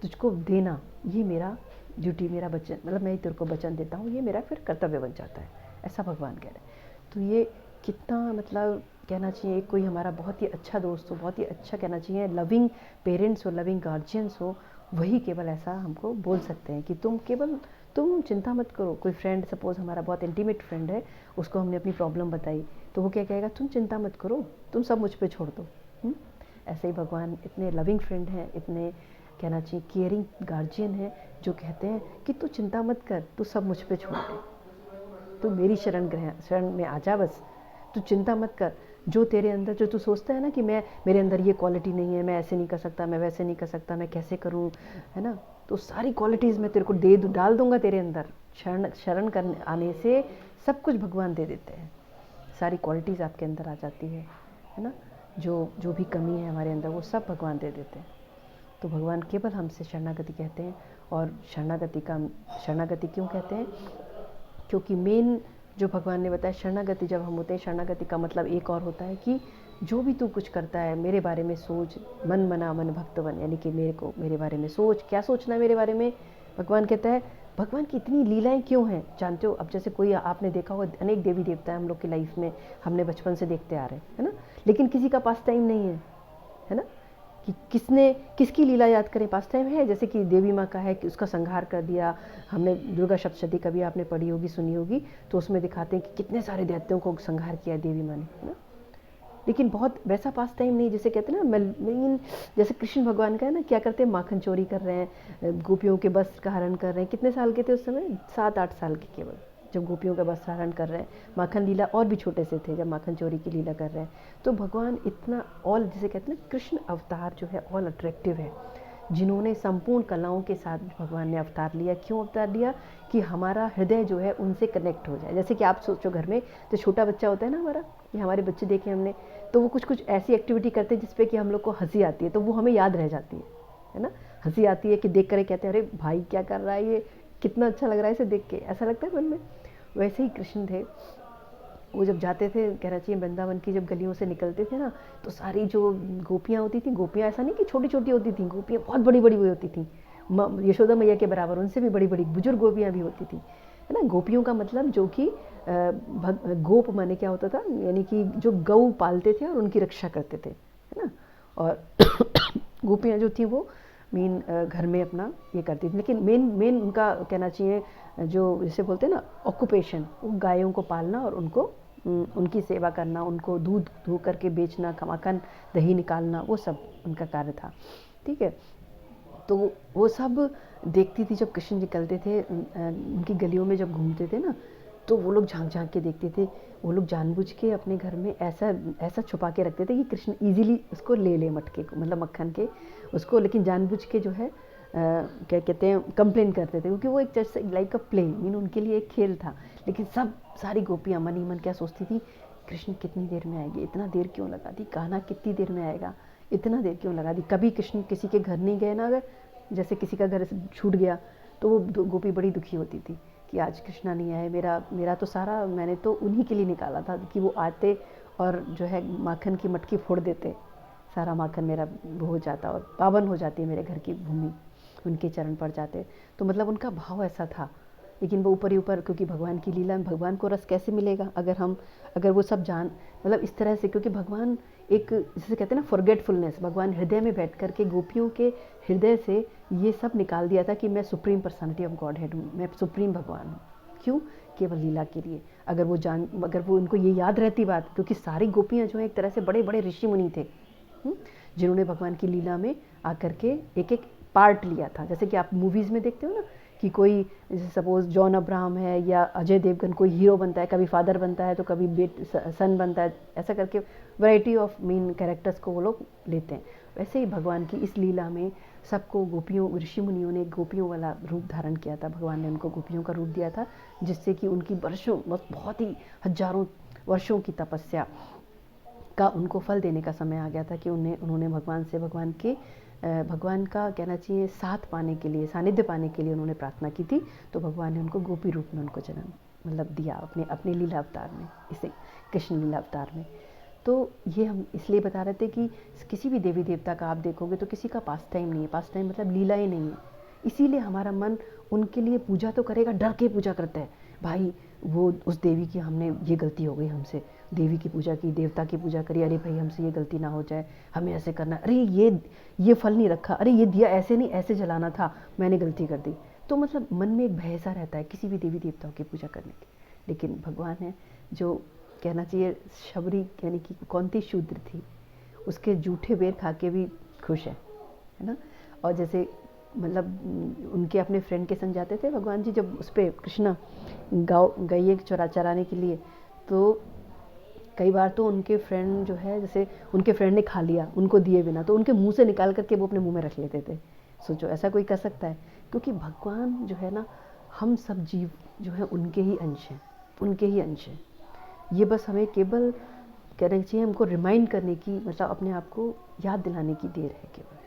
तुझको देना, ये मेरा ड्यूटी, मेरा वचन, मतलब मैं तेरे को वचन देता हूँ, ये मेरा फिर कर्तव्य बन जाता है, ऐसा भगवान कह रहे हैं। तो ये कितना मतलब कहना चाहिए, कोई हमारा बहुत ही अच्छा दोस्त हो, बहुत ही अच्छा कहना चाहिए लविंग पेरेंट्स हो, लविंग गार्जियंस हो, वही केवल ऐसा हमको बोल सकते हैं कि तुम चिंता मत करो। कोई फ्रेंड सपोज़ हमारा बहुत इंटीमेट फ्रेंड है, उसको हमने अपनी प्रॉब्लम बताई तो वो क्या कहेगा, तुम चिंता मत करो, तुम सब मुझ पे छोड़ दो। ऐसे ही भगवान इतने लविंग फ्रेंड हैं, इतने कहना चाहिए केयरिंग गार्जियन है, जो कहते हैं कि तू चिंता मत कर, तू सब मुझ पे छोड़ दे, तू मेरी शरण में आ जा, बस तू चिंता मत कर। जो तेरे अंदर, जो तू सोचता है ना कि मेरे अंदर ये क्वालिटी नहीं है, मैं ऐसे नहीं कर सकता, मैं वैसे नहीं कर सकता, मैं कैसे करूँ, है ना, तो सारी क्वालिटीज़ मैं तेरे को डाल दूंगा तेरे अंदर। शरण करने आने से सब कुछ भगवान दे देते हैं, सारी क्वालिटीज़ आपके अंदर आ जाती है ना। जो भी कमी है हमारे अंदर वो सब भगवान दे देते हैं। तो भगवान केवल हमसे शरणागति कहते हैं। और शरणागति क्यों कहते हैं? क्योंकि मेन जो भगवान ने बताया, शरणागति जब हम होते हैं, शरणागति का मतलब एक और होता है कि जो भी तू कुछ करता है मेरे बारे में सोच, मन मना मन भक्तवन, यानी कि मेरे बारे में सोच। क्या सोचना है मेरे बारे में? भगवान कहता है भगवान की इतनी लीलाएं क्यों हैं, जानते हो? अब जैसे कोई आपने देखा होगा, अनेक देवी देवता है हम लोग की लाइफ में, हमने बचपन से देखते आ रहे हैं, है ना, लेकिन किसी का पास टाइम नहीं है ना, कि किसकी लीला याद करें, पास टाइम है। जैसे कि देवी माँ का है कि उसका संहार कर दिया हमने, दुर्गा सप्तशती कभी आपने पढ़ी होगी, सुनी होगी, तो उसमें दिखाते हैं कि कितने सारे दैत्यों को संहार किया देवी माँ ने, है ना। लेकिन बहुत वैसा पास टाइम नहीं, जैसे कहते हैं ना, जैसे कृष्ण भगवान का है ना, क्या करते हैं, माखन चोरी कर रहे हैं, गोपियों के वस्त्र का हरण कर रहे हैं। कितने साल के थे उस समय? 7-8 साल के केवल, जब गोपियों का वस्त्र हरण कर रहे हैं। माखन लीला और भी छोटे से थे जब माखन चोरी की लीला कर रहे हैं। तो भगवान इतना ऑल, जिसे कहते हैं कृष्ण अवतार जो है ऑल अट्रैक्टिव है, जिन्होंने संपूर्ण कलाओं के साथ भगवान ने अवतार लिया। क्यों अवतार लिया? कि हमारा हृदय जो है उनसे कनेक्ट हो जाए। जैसे कि आप सोचो, घर में जो छोटा बच्चा होता है ना हमारा, ये हमारे बच्चे देखे हमने, तो वो कुछ ऐसी एक्टिविटी करते हैं जिसपे कि हम लोग को हंसी आती है, तो वो हमें याद रह जाती है ना। हंसी आती है कि देख कर कहते हैं अरे भाई क्या कर रहा है ये, कितना अच्छा लग रहा है इसे देख के, ऐसा लगता है मन में। वैसे ही कृष्ण थे, वो जब जाते थे, कहना चाहिए वृंदावन की जब गलियों से निकलते थे ना, तो सारी जो गोपियाँ होती थी, गोपियाँ ऐसा नहीं कि छोटी छोटी होती थी, गोपियाँ बहुत बड़ी बड़ी हुई होती थी, यशोदा मैया के बराबर, उनसे भी बड़ी बड़ी बुजुर्ग गोपियाँ भी होती थी, है ना। गोपियों का मतलब जो कि गोप माने क्या होता था, यानी कि जो गौ पालते थे और उनकी रक्षा करते थे, है ना। और गोपियाँ जो थी वो मेन घर में अपना ये करती थी, लेकिन मेन उनका कहना चाहिए जो जैसे बोलते हैं ना ऑक्यूपेशन, गायों को पालना और उनको उनकी सेवा करना, उनको दूध धो करके बेचना, माखन दही निकालना, वो सब उनका कार्य था। ठीक है, तो वो सब देखती थी जब कृष्ण निकलते थे उनकी गलियों में जब घूमते थे ना, तो वो लोग झांक झांक के देखते थे। वो लोग जानबूझ के अपने घर में ऐसा ऐसा छुपा के रखते थे कि कृष्ण इजीली उसको ले ले मटके को, मतलब मक्खन के उसको, लेकिन जानबूझ के जो है क्या कहते हैं कंप्लेन करते थे, क्योंकि वो एक जैसे लाइक अ प्ले, मीन उनके लिए एक खेल था। लेकिन सब सारी गोपियाँ मन ही मन क्या सोचती थी, कृष्ण कितनी देर में आएगी, इतना देर क्यों लगा दी, कान्हा कितनी देर में आएगा, इतना देर क्यों लगा दी। कभी कृष्ण किसी के घर नहीं गए ना, अगर जैसे किसी का घर छूट गया तो वो गोपी बड़ी दुखी होती थी कि आज कृष्णा नहीं आए, मेरा तो सारा मैंने तो उन्हीं के लिए निकाला था कि वो आते और जो है माखन की मटकी फोड़ देते, सारा माखन मेरा वो हो जाता और पावन हो जाती है मेरे घर की भूमि, उनके चरण पड़ जाते। तो मतलब उनका भाव ऐसा था। लेकिन वो ऊपर ही ऊपर, क्योंकि भगवान की लीला में भगवान को रस कैसे मिलेगा अगर वो सब जान, मतलब इस तरह से, क्योंकि भगवान एक जिसे कहते हैं ना फॉरगेटफुलनेस, भगवान हृदय में बैठ कर के गोपियों के हृदय से ये सब निकाल दिया था कि मैं supreme personality of God head हूँ, मैं सुप्रीम भगवान हूँ। क्यों? केवल लीला के लिए। अगर वो उनको ये याद रहती बात, क्योंकि सारी गोपियाँ जो है एक तरह से बड़े बड़े ऋषि मुनि थे जिन्होंने भगवान की लीला में आकर के एक एक पार्ट लिया था। जैसे कि आप मूवीज़ में देखते हो ना कि कोई जैसे सपोज जॉन अब्राहम है या अजय देवगन कोई हीरो बनता है, कभी फादर बनता है तो कभी सन बनता है, ऐसा करके वैरायटी ऑफ मेन कैरेक्टर्स को वो लोग लेते हैं। वैसे ही भगवान की इस लीला में सबको गोपियों ऋषि मुनियों ने गोपियों वाला रूप धारण किया था, भगवान ने उनको गोपियों का रूप दिया था, जिससे कि उनकी वर्षों बहुत ही हजारों वर्षों की तपस्या का उनको फल देने का समय आ गया था कि उन्होंने भगवान का कहना चाहिए साथ पाने के लिए, सानिध्य पाने के लिए उन्होंने प्रार्थना की थी। तो भगवान ने उनको गोपी रूप में उनको जन्म मतलब दिया अपने लीला अवतार में, इसे कृष्ण लीला अवतार में। तो ये हम इसलिए बता रहे थे कि किसी भी देवी देवता का आप देखोगे तो किसी का पास टाइम नहीं है, पास टाइम मतलब लीला ही नहीं है। इसीलिए हमारा मन उनके लिए पूजा तो करेगा, डर के पूजा करता है, भाई वो उस देवी की हमने ये गलती हो गई, हमसे देवी की पूजा की, देवता की पूजा करी, अरे भाई हमसे ये गलती ना हो जाए, हमें ऐसे करना, अरे ये फल नहीं रखा, अरे ये दिया ऐसे नहीं ऐसे जलाना था, मैंने गलती कर दी। तो मतलब मन में एक भय सा रहता है किसी भी देवी देवताओं की पूजा करने की। लेकिन भगवान है जो कहना चाहिए शबरी यानी कि कौंती शूद्र थी, उसके जूठे बेर खा के भी खुश है ना। और जैसे मतलब उनके अपने फ्रेंड के संग जाते थे भगवान जी, जब उस पर कृष्णा गई चराने के लिए, तो कई बार तो उनके फ्रेंड जो है, जैसे उनके फ्रेंड ने खा लिया उनको दिए बिना, तो उनके मुंह से निकाल करके वो अपने मुंह में रख लेते थे। सोचो ऐसा कोई कर सकता है? क्योंकि भगवान जो है ना, हम सब जीव जो है उनके ही अंश हैं, उनके ही अंश हैं। ये बस हमें केवल कहना चाहिए हमको रिमाइंड करने की, मतलब अपने आप को याद दिलाने की देर है केवल।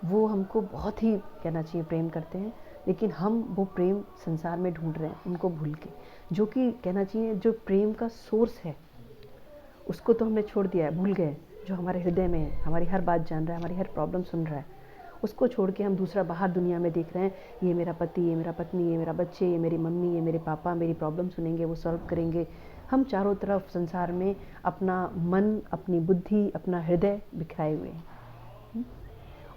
वो हमको बहुत ही कहना चाहिए प्रेम करते हैं, लेकिन हम वो प्रेम संसार में ढूंढ रहे हैं उनको भूल के, जो कि कहना चाहिए जो प्रेम का सोर्स है उसको तो हमने छोड़ दिया है, भूल गए। जो हमारे हृदय में है, हमारी हर बात जान रहा है, हमारी हर प्रॉब्लम सुन रहा है, उसको छोड़ के हम दूसरा बाहर दुनिया में देख रहे हैं, ये मेरा पति, ये मेरा पत्नी, ये मेरा बच्चे, ये मेरी मम्मी, ये मेरे पापा मेरी प्रॉब्लम सुनेंगे, वो सॉल्व करेंगे। हम चारों तरफ संसार में अपना मन, अपनी बुद्धि, अपना हृदय बिखराए हुए हैं,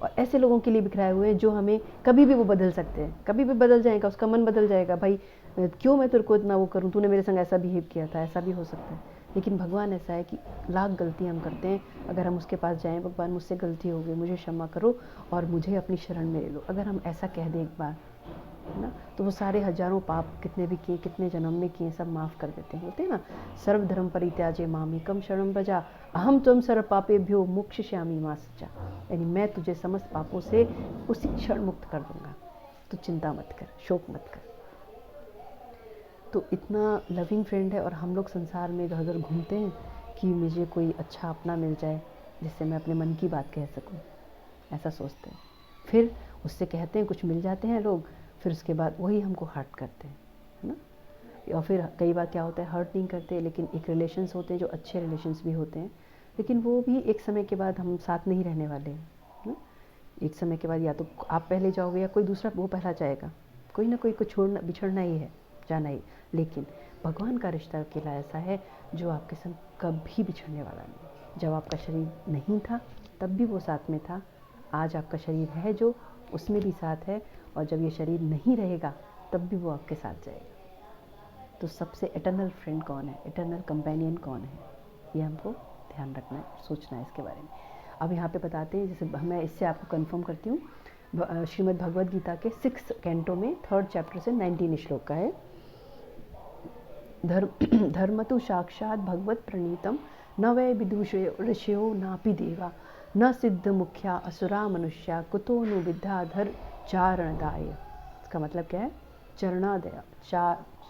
और ऐसे लोगों के लिए बिखराए हुए हैं जो हमें कभी भी वो बदल सकते हैं, कभी भी बदल जाएगा, उसका मन बदल जाएगा, भाई क्यों मैं तेरे को इतना वो करूं, तूने मेरे संग ऐसा बिहेव किया था, ऐसा भी हो सकता है। लेकिन भगवान ऐसा है कि लाख गलतियां हम करते हैं, अगर हम उसके पास जाएं, भगवान मुझसे गलती हो गई, मुझे क्षमा करो और मुझे अपनी शरण में ले लो, अगर हम ऐसा कह दें एक बार, है ना, तो वो सारे हजारों पाप कितने भी किए, कितने जन्म में किए, सब माफ़ कर देते हैं। बोलते हैं ना, सर्वधर्म परित्याज्य मामेकं शरणं व्रज अहम त्वं सर्व पापेभ्यो मोक्षयिष्यामि मा शुचा, यानी मैं तुझे समस्त पापों से उसी क्षण मुक्त कर दूंगा, तो चिंता मत कर, शोक मत कर। तो इतना लविंग फ्रेंड है, और हम लोग संसार में इधर उधर घूमते हैं कि मुझे कोई अच्छा अपना मिल जाए जिससे मैं अपने मन की बात कह सकूं, ऐसा सोचते हैं। फिर उससे कहते हैं, कुछ मिल जाते हैं लोग, फिर उसके बाद वही हमको हर्ट करते हैं, है ना। और फिर कई बार क्या होता है, हर्ट नहीं करते, लेकिन एक रिलेशंस होते हैं जो अच्छे रिलेशंस भी होते हैं, लेकिन वो भी एक समय के बाद हम साथ नहीं रहने वाले हैं ना। एक समय के बाद या तो आप पहले जाओगे या कोई दूसरा वो पहला जाएगा, कोई ना कोई को छोड़ना बिछड़ना ही है, जाना ही। लेकिन भगवान का रिश्ता अकेला ऐसा है जो आपके संग कभी बिछड़ने वाला नहीं। जब आपका शरीर नहीं था तब भी वो साथ में था, आज आपका शरीर है जो, उसमें भी साथ है, और जब ये शरीर नहीं रहेगा तब भी वो आपके साथ जाएगा। तो सबसे इटर्नल फ्रेंड कौन है, इटर्नल कंपेनियन कौन है, ये हमको ध्यान रखना है, सोचना है इसके बारे में। अब यहाँ पे बताते हैं, जैसे मैं इससे आपको कंफर्म करती हूँ, श्रीमद् भगवद गीता के 6 कैंटो में 3rd चैप्टर से 19 श्लोक का है। धर्मतु साक्षात् भगवत प्रणीतम न वै विदुषयो ऋषयो नापि देवा न सिद्ध मुख्या असुरा मनुष्या कुतो नु विद्याधर चारणदाय। इसका मतलब क्या है, चरणादया,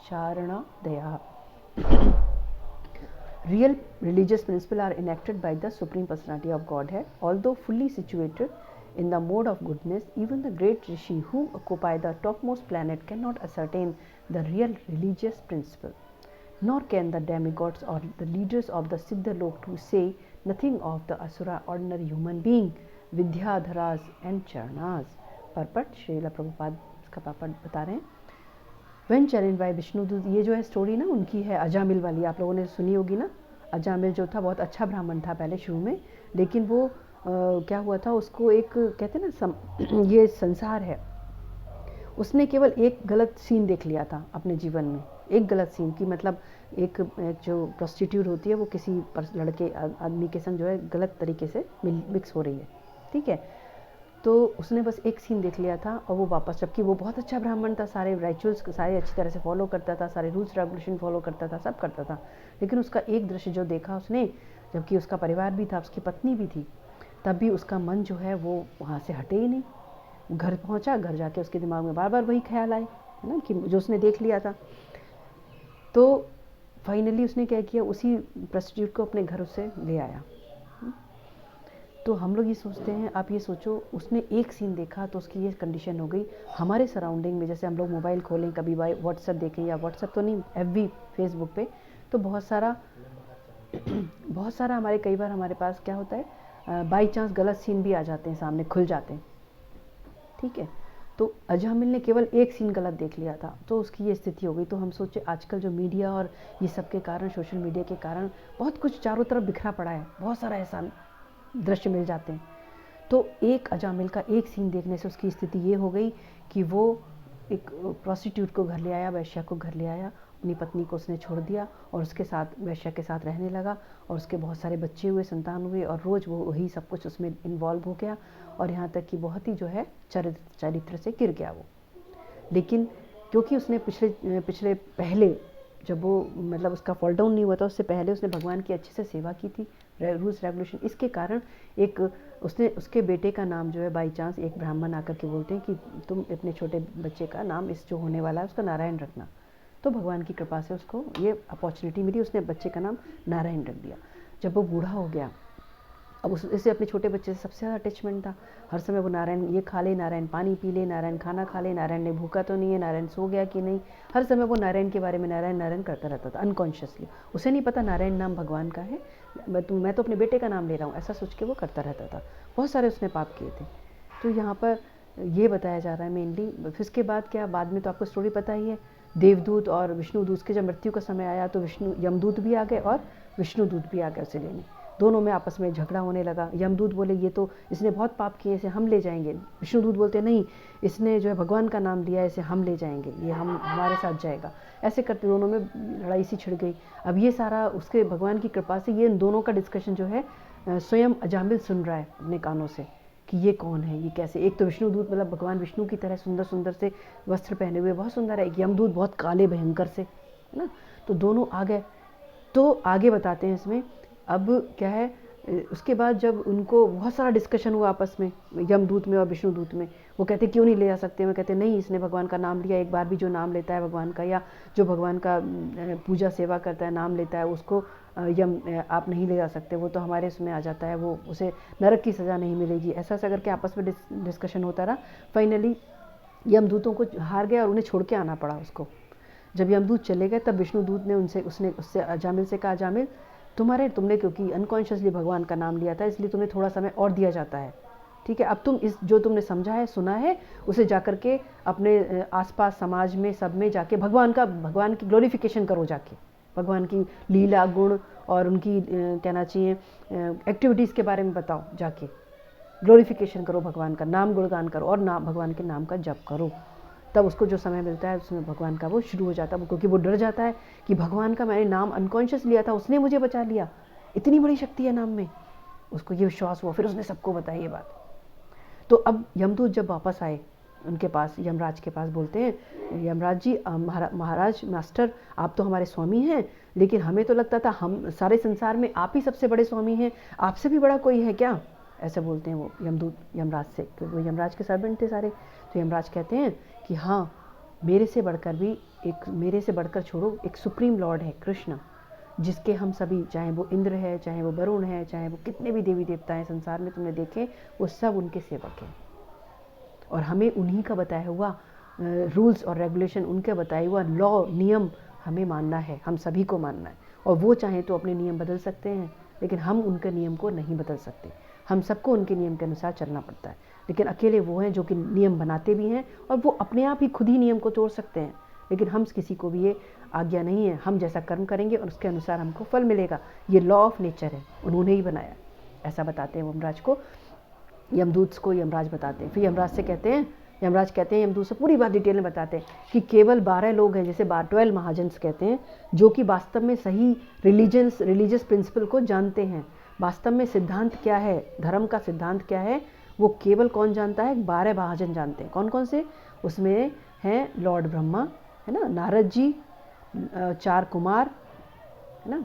चारणदया। Real religious principles are enacted by the Supreme Personality of Godhead. Although fully situated in the mode of goodness, even the great rishi who occupy the topmost planet cannot ascertain the real religious principle. Nor can the demigods or the leaders of the Siddha Lok, to say nothing of the asura ordinary human being, Vidyadharas and Charanas. Purport Shrila Prabhupada इसका पापड़ बता रहे हैं। When challenged by विष्णुदूत, ये जो है स्टोरी ना उनकी है, अजामिल वाली, आप लोगों ने सुनी होगी ना। अजामिल जो था बहुत अच्छा ब्राह्मण था पहले शुरू में, लेकिन वो क्या हुआ था, उसको एक कहते हैं ना ये संसार है, उसने केवल एक गलत सीन देख लिया था अपने जीवन में, एक गलत सीन की मतलब एक जो प्रोस्टिट्यूट होती है वो किसी लड़के आदमी के संग जो है गलत तरीके से मिक्स हो रही है, ठीक है। तो उसने बस एक सीन देख लिया था और वो वापस, जबकि वो बहुत अच्छा ब्राह्मण था, सारे रिचुअल्स सारे अच्छी तरह से फॉलो करता था, सारे रूल्स रेगुलेशन फॉलो करता था, सब करता था, लेकिन उसका एक दृश्य जो देखा उसने, जबकि उसका परिवार भी था, उसकी पत्नी भी थी, तब भी उसका मन जो है वो वहाँ से हटे ही नहीं। घर पहुँचा, घर जाके उसके दिमाग में बार बार वही ख्याल आए, है ना, कि जो उसने देख लिया था। तो फाइनली उसने क्या किया, उसी प्रोस्टिट्यूट को अपने घर से ले आया। तो हम लोग ये सोचते हैं, आप ये सोचो, उसने एक सीन देखा तो उसकी ये कंडीशन हो गई। हमारे सराउंडिंग में जैसे हम लोग मोबाइल खोलें, कभी व्हाट्सएप देखें, या व्हाट्सएप तो नहीं, FB फेसबुक पे, तो बहुत सारा हमारे, कई बार हमारे पास क्या होता है, बाई चांस गलत सीन भी आ जाते हैं सामने, खुल जाते हैं, ठीक है। तो अजामिल ने केवल एक सीन गलत देख लिया था, तो उसकी ये स्थिति हो गई। तो हम सोचे आजकल जो मीडिया और ये सब के कारण, सोशल मीडिया के कारण बहुत कुछ चारों तरफ बिखरा पड़ा है, बहुत सारा ऐसा दृश्य मिल जाते हैं। तो एक अजामिल का एक सीन देखने से उसकी स्थिति ये हो गई कि वो एक प्रोस्टिट्यूट को घर ले आया, वैश्या को घर ले आया, अपनी पत्नी को उसने छोड़ दिया और उसके साथ, वैश्या के साथ रहने लगा, और उसके बहुत सारे बच्चे हुए, संतान हुए, और रोज़ वो वही सब कुछ उसमें इन्वॉल्व हो गया, और यहाँ तक कि बहुत ही जो है चरित्र से गिर गया वो। लेकिन क्योंकि उसने पिछले पहले जब वो मतलब उसका फॉल डाउन नहीं हुआ था, उससे पहले उसने भगवान की अच्छे से सेवा की थी, रूल्स रेगुलेशन, इसके कारण एक उसके बेटे का नाम जो है बाई चांस एक ब्राह्मण आकर के बोलते हैं कि तुम अपने छोटे बच्चे का नाम, इस जो होने वाला है उसका नारायण रखना। तो भगवान की कृपा से उसको ये अपॉर्चुनिटी मिली, उसने बच्चे का नाम नारायण रख दिया। जब वो बूढ़ा हो गया, अब उससे अपने छोटे बच्चे से सबसे ज़्यादा अटैचमेंट था, हर समय वो नारायण ये खा ले, नारायण पानी पी ले, नारायण खाना खा ले, नारायण ने भूखा तो नहीं है, नारायण सो गया कि नहीं, हर समय वो नारायण के बारे में नारायण करता रहता था अनकॉन्शियसली। उसे नहीं पता नारायण नाम भगवान का है, मैं तो अपने बेटे का नाम ले रहा हूँ, ऐसा सोच के वो करता रहता था। बहुत सारे उसने पाप किए थे। तो यहाँ पर ये बताया जा रहा है मेनली। फिर इसके बाद क्या, बाद में तो आपको स्टोरी पता ही है, देवदूत और विष्णुदूत के जब मृत्यु का समय आया तो यमदूत भी आ गए और विष्णुदूत भी आ गए उसे लेने। दोनों में आपस में झगड़ा होने लगा। यमदूत बोले ये तो इसने बहुत पाप किए, इसे हम ले जाएंगे। विष्णुदूत बोलते नहीं, इसने जो है भगवान का नाम लिया, इसे हम ले जाएंगे, ये हमारे साथ जाएगा। ऐसे करते दोनों में लड़ाई सी छिड़ गई। अब ये सारा उसके भगवान की कृपा से ये इन दोनों का डिस्कशन जो है स्वयं अजामिल सुन रहा है अपने कानों से कि ये कौन है, ये कैसे। एक तो विष्णुदूत मतलब भगवान विष्णु की तरह सुंदर सुंदर से वस्त्र पहने हुए, बहुत सुंदर है। एक यमदूत बहुत काले भयंकर से, है ना। तो दोनों आ गए। तो आगे बताते हैं इसमें अब क्या है। उसके बाद जब उनको बहुत सारा डिस्कशन हुआ आपस में, यमदूत में और विष्णुदूत में, वो कहते क्यों नहीं ले जा सकते। मैं कहते नहीं, इसने भगवान का नाम लिया, एक बार भी जो नाम लेता है भगवान का, या जो भगवान का पूजा सेवा करता है, नाम लेता है, उसको आप नहीं ले जा सकते, वो तो हमारे उसमें आ जाता है, वो उसे नरक की सज़ा नहीं मिलेगी। ऐसा ऐसा करके आपस में डिस्कशन होता रहा। फाइनली यमदूतों को हार गया और उन्हें छोड़ के आना पड़ा उसको। जब यमदूत चले गए तब विष्णुदूत ने उससे अजामिल से कहा, अजामिल तुमने क्योंकि अनकॉन्शियसली भगवान का नाम लिया था, इसलिए तुम्हें थोड़ा समय और दिया जाता है, ठीक है। अब तुम इस जो तुमने समझा है, सुना है, उसे जाकर के अपने आसपास समाज में सब में जाके भगवान की ग्लोरिफिकेशन करो, जाके भगवान की लीला गुण और उनकी कहना चाहिए एक्टिविटीज़ के बारे में बताओ, जाके ग्लोरिफिकेशन करो, भगवान का नाम गुणगान करो और भगवान के नाम का जप करो। तब उसको जो समय मिलता है उसमें भगवान का वो शुरू हो जाता है, क्योंकि वो डर जाता है कि भगवान का मैंने नाम अनकॉन्शियस लिया था, उसने मुझे बचा लिया, इतनी बड़ी शक्ति है नाम में, उसको ये विश्वास हुआ। फिर उसने सबको बताया ये बात। तो अब यमदूत जब वापस आए उनके पास, यमराज के पास, बोलते हैं यमराज जी, महाराज मास्टर आप तो हमारे स्वामी हैं, लेकिन हमें तो लगता था हम सारे संसार में आप ही सबसे बड़े स्वामी हैं, आपसे भी बड़ा कोई है क्या? ऐसे बोलते हैं वो यमदूत यमराज से, क्योंकि वो यमराज के सर्वेंट थे सारे। तो यमराज कहते हैं कि हाँ, मेरे से बढ़कर भी एक, मेरे से बढ़कर छोड़ो, एक सुप्रीम लॉर्ड है कृष्ण, जिसके हम सभी, चाहे वो इंद्र है, चाहे वो वरुण है, चाहे वो कितने भी देवी देवता हैं संसार में तुमने देखे, वो सब उनके सेवक हैं। और हमें उन्हीं का बताया हुआ रूल्स और रेगुलेशन, उनके बताया हुआ लॉ नियम हमें मानना है, हम सभी को मानना है। और वो चाहे तो अपने नियम बदल सकते हैं, लेकिन हम उनके नियम को नहीं बदल सकते। हम सबको उनके नियम के अनुसार चलना पड़ता है। लेकिन अकेले वो हैं जो कि नियम बनाते भी हैं, और वो अपने आप ही खुद ही नियम को तोड़ सकते हैं। लेकिन हम किसी को भी ये आज्ञा नहीं है, हम जैसा कर्म करेंगे और उसके अनुसार हमको फल मिलेगा। ये लॉ ऑफ नेचर है, उन्होंने ही बनाया। ऐसा बताते हैं यमराज को, यमदूत को यमराज बताते हैं। फिर यमराज से कहते हैं, यमराज कहते हैं यमदूत से पूरी बात डिटेल में बताते हैं कि केवल 12 लोग हैं, जैसे 12 महाजन्स कहते हैं, जो कि वास्तव में सही रिलीजियस प्रिंसिपल को जानते हैं। वास्तव में सिद्धांत क्या है, धर्म का सिद्धांत क्या है, वो केवल कौन जानता है? 12 महाजन जानते हैं। कौन कौन से? उसमें हैं लॉर्ड ब्रह्मा, है ना, नारद जी, 4 कुमार, है ना,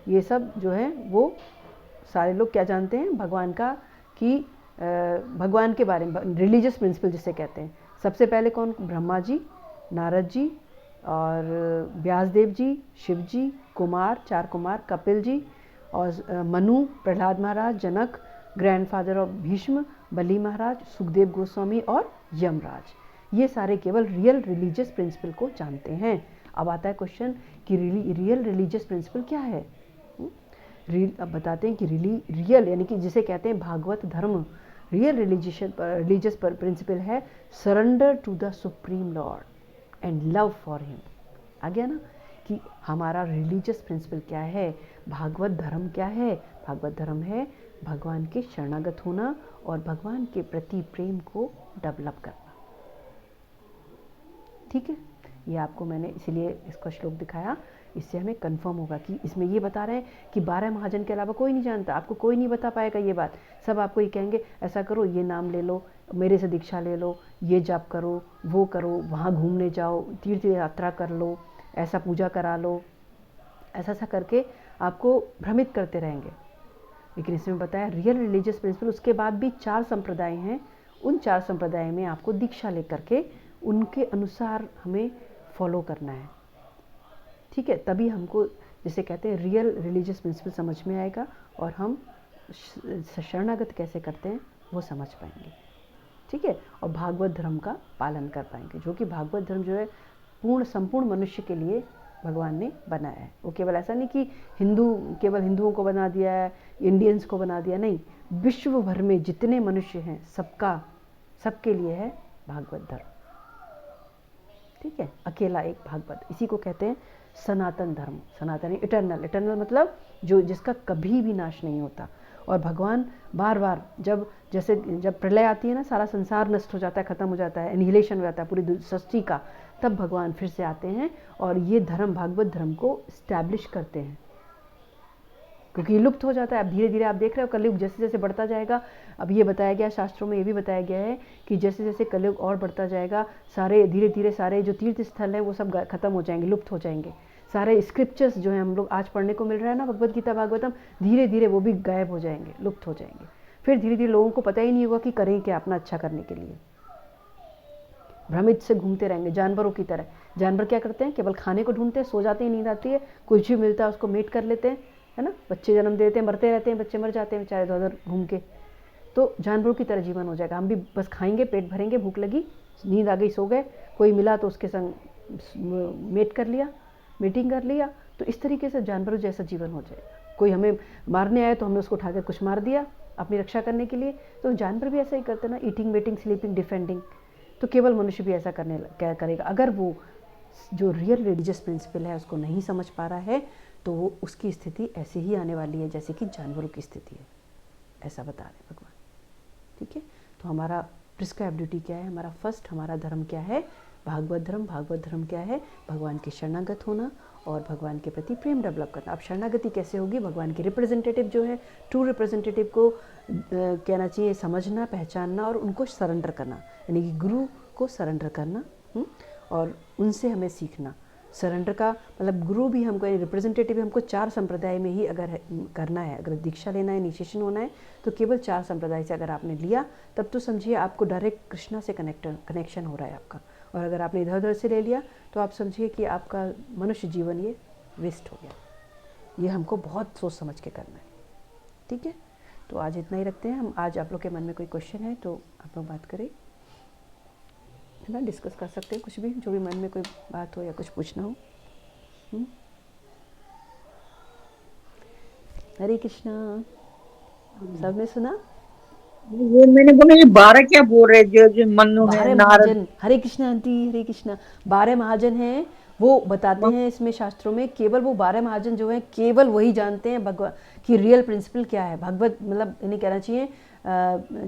ये सब जो है वो सारे लोग क्या जानते हैं? भगवान का, कि भगवान के बारे में, रिलीजियस प्रिंसिपल जिसे कहते हैं। सबसे पहले कौन? ब्रह्मा जी, नारद जी, और व्यासदेव जी, शिव जी, कुमार, 4 कुमार, कपिल जी, और मनु, प्रहलाद महाराज, जनक, ग्रैंडफादर ऑफ भीष्म, बलि महाराज, सुखदेव गोस्वामी और यमराज। ये सारे केवल रियल रिलीजियस प्रिंसिपल को जानते हैं। अब आता है क्वेश्चन कि रियल रिलीजियस प्रिंसिपल क्या है? अब बताते हैं कि रियल यानी कि जिसे कहते हैं भागवत धर्म, रियल रिलीजियस प्रिंसिपल है surrender to the supreme lord and love for him. आ गया ना कि हमारा रिलीजियस प्रिंसिपल क्या है, भागवत धर्म क्या है? भागवत धर्म है भगवान के शरणागत होना और भगवान के प्रति प्रेम को डेवलप करना। ठीक है, ये आपको मैंने इसलिए इसका श्लोक दिखाया, इससे हमें कंफर्म होगा कि इसमें ये बता रहे हैं कि 12 महाजन के अलावा कोई नहीं जानता, आपको कोई नहीं बता पाएगा ये बात। सब आपको ये कहेंगे ऐसा करो, ये नाम ले लो, मेरे से दीक्षा ले लो, ये जप करो, वो करो, वहाँ घूमने जाओ, तीर्थ यात्रा कर लो, ऐसा पूजा करा लो, ऐसा करके आपको भ्रमित करते रहेंगे। लेकिन इसमें बताया रियल रिलीजियस प्रिंसिपल, उसके बाद भी 4 संप्रदाय हैं, उन 4 संप्रदाय में आपको दीक्षा लेकर के उनके अनुसार हमें फॉलो करना है। ठीक है, तभी हमको जिसे कहते हैं रियल रिलीजियस प्रिंसिपल समझ में आएगा और हम शरणागत कैसे करते हैं वो समझ पाएंगे। ठीक है, और भागवत धर्म का पालन कर पाएंगे, जो कि भागवत धर्म जो है संपूर्ण मनुष्य के लिए भगवान ने बनाया है। वो केवल ऐसा नहीं कि केवल हिंदुओं को बना दिया है, इंडियंस को बना दिया, नहीं, विश्व भर में जितने मनुष्य हैं सबके लिए है भागवत धर्म। ठीक है, अकेला एक भागवत, इसी को कहते हैं सनातन धर्म। सनातन इटर्नल मतलब जो जिसका कभी भी नाश नहीं होता। और भगवान बार बार जब प्रलय आती है ना, सारा संसार नष्ट हो जाता है, खत्म हो जाता है, एनिहिलेशन हो जाता है पूरी सृष्टि का, तब भगवान फिर से आते हैं और ये धर्म, भागवत धर्म को स्टैब्लिश करते हैं, क्योंकि ये लुप्त हो जाता है। अब धीरे धीरे आप देख रहे हो कलयुग जैसे जैसे बढ़ता जाएगा। अब ये बताया गया, शास्त्रों में ये भी बताया गया है कि जैसे जैसे कलयुग और बढ़ता जाएगा, सारे धीरे धीरे सारे जो तीर्थ स्थल हैं वो सब खत्म हो जाएंगे, लुप्त हो जाएंगे। सारे स्क्रिप्चर्स जो हैं हम लोग आज पढ़ने को मिल रहा है ना, भगवद गीता भागवतम, धीरे धीरे वो भी गायब हो जाएंगे, लुप्त हो जाएंगे। फिर धीरे धीरे लोगों को पता ही नहीं होगा कि करें क्या अपना अच्छा करने के लिए, भ्रमित से घूमते रहेंगे जानवरों की तरह। जानवर क्या करते हैं? केवल खाने को ढूंढते हैं, सो जाते हैं, नींद आती है, कुछ भी मिलता है उसको मेट कर लेते हैं, है ना, बच्चे जन्म देते हैं, मरते रहते हैं, बच्चे मर जाते हैं बेचारे इधर घूम के। तो जानवरों की तरह जीवन हो जाएगा। हम भी बस खाएंगे, पेट भरेंगे, भूख लगी, नींद आ गई, सो गए, कोई मिला तो उसके संग मेट कर लिया, मीटिंग कर लिया। तो इस तरीके से जानवरों जैसा जीवन हो जाएगा। कोई हमें मारने आया तो हमने उसको उठाकर कुछ मार दिया अपनी रक्षा करने के लिए। तो जानवर भी ऐसा ही करते हैं ना, ईटिंग, वेटिंग, स्लीपिंग, डिफेंडिंग। तो केवल मनुष्य भी ऐसा क्या करेगा? अगर वो जो रियल रिलीजियस प्रिंसिपल है उसको नहीं समझ पा रहा है, तो वो उसकी स्थिति ऐसे ही आने वाली है जैसे कि जानवरों की स्थिति है, ऐसा बता रहे भगवान। ठीक है, तो हमारा प्रिस्क्राइब ड्यूटी क्या है? हमारा फर्स्ट, हमारा धर्म क्या है? भागवत धर्म क्या है? भगवान के शरणागत होना और भगवान के प्रति प्रेम डेवलप करना। अब शरणागति कैसे होगी? भगवान के रिप्रेजेंटेटिव जो है, ट्रू रिप्रेजेंटेटिव को कहना चाहिए समझना, पहचानना और उनको सरेंडर करना, यानी कि गुरु को सरेंडर करना और उनसे हमें सीखना। सरेंडर का मतलब गुरु भी हमको, रिप्रेजेंटेटिव हमको 4 संप्रदाय में ही अगर करना है, अगर दीक्षा लेना है, इनिशिएशन होना है, तो केवल 4 संप्रदाय से अगर आपने लिया तब तो समझिए आपको डायरेक्ट कृष्णा से कनेक्शन हो रहा है आपका। और अगर आपने इधर उधर से ले लिया तो आप समझिए कि आपका मनुष्य जीवन ये वेस्ट हो गया। ये हमको बहुत सोच समझ के करना है, ठीक है? तो आज इतना ही रखते हैं हम। आज आप लोग के मन में कोई क्वेश्चन है तो आप लोग बात करें, है ना, डिस्कस कर सकते हैं कुछ भी, जो भी मन में कोई बात हो या कुछ पूछना हो। हरे कृष्णा। सबने सुना? ये मैंने बोला ये 12 क्या बोल रहे जो मनु है, 12 नारद। महाजन। हरे कृष्णा आंटी, हरे कृष्णा। 12 महाजन हैं, वो बताते हैं इसमें शास्त्रों में, केवल वो 12 महाजन जो हैं केवल वही जानते हैं भगवान की रियल प्रिंसिपल क्या है। भगवत मतलब इन्हें कहना चाहिए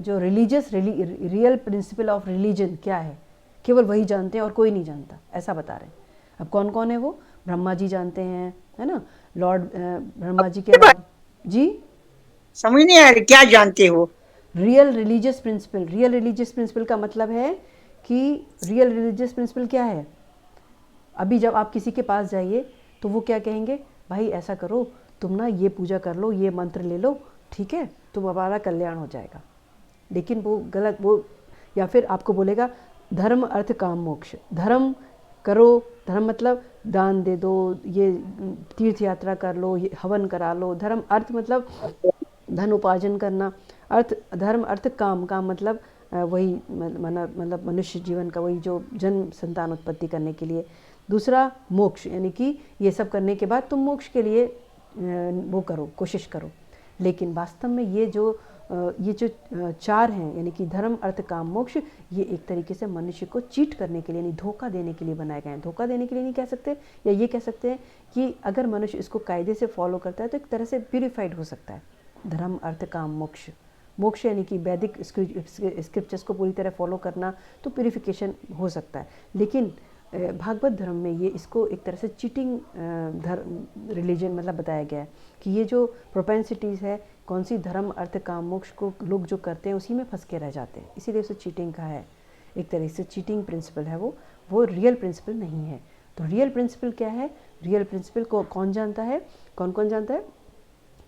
जो religious real principle of religion क्या है, केवल वही जानते हैं और कोई नहीं जानता, ऐसा बता रहे हैं। अब कौन कौन है वो? ब्रह्मा जी जानते हैं, है ना, लॉर्ड ब्रह्मा जी के जी समझ नहीं आ रही क्या जानते हो? Real religious principle. Real religious principle का मतलब है कि रियल रिलीजियस प्रिंसिपल क्या है? अभी जब आप किसी के पास जाइए तो वो क्या कहेंगे? भाई ऐसा करो, तुम ना ये पूजा कर लो, ये मंत्र ले लो, ठीक है, तुम हमारा कल्याण हो जाएगा। लेकिन वो गलत, वो या फिर आपको बोलेगा धर्म अर्थ काम मोक्ष। धर्म करो, धर्म मतलब दान दे दो, ये तीर्थ यात्रा कर लो, ये हवन करा लो। धर्म अर्थ मतलब धन उपार्जन करना। अर्थ धर्म अर्थ काम, काम मतलब वही मतलब मनुष्य जीवन का वही जो जन्म संतान उत्पत्ति करने के लिए। दूसरा मोक्ष, यानी कि ये सब करने के बाद तुम मोक्ष के लिए वो करो, कोशिश करो। लेकिन वास्तव में ये जो 4 हैं, यानी कि धर्म अर्थ काम मोक्ष, ये एक तरीके से मनुष्य को चीट करने के लिए, यानी धोखा देने के लिए बनाए गए हैं। धोखा देने के लिए नहीं कह सकते, या ये कह सकते हैं कि अगर मनुष्य इसको कायदे से फॉलो करता है तो एक तरह से प्यूरिफाइड हो सकता है। धर्म अर्थ काम मोक्ष, मोक्ष यानी कि वैदिक स्क्रिप्चर्स को पूरी तरह फॉलो करना, तो प्यूरिफिकेशन हो सकता है। लेकिन भागवत धर्म में ये इसको एक तरह से चीटिंग धर्म रिलीजन मतलब बताया गया है कि ये जो प्रोपेंसिटीज़ है, कौन सी धर्म अर्थ काम मोक्ष को लोग जो करते हैं उसी में फंस के रह जाते हैं, इसीलिए उसे चीटिंग कहा है। एक तरह से चीटिंग प्रिंसिपल है वो रियल प्रिंसिपल नहीं है। तो रियल प्रिंसिपल क्या है? रियल प्रिंसिपल को कौन जानता है? कौन कौन जानता है?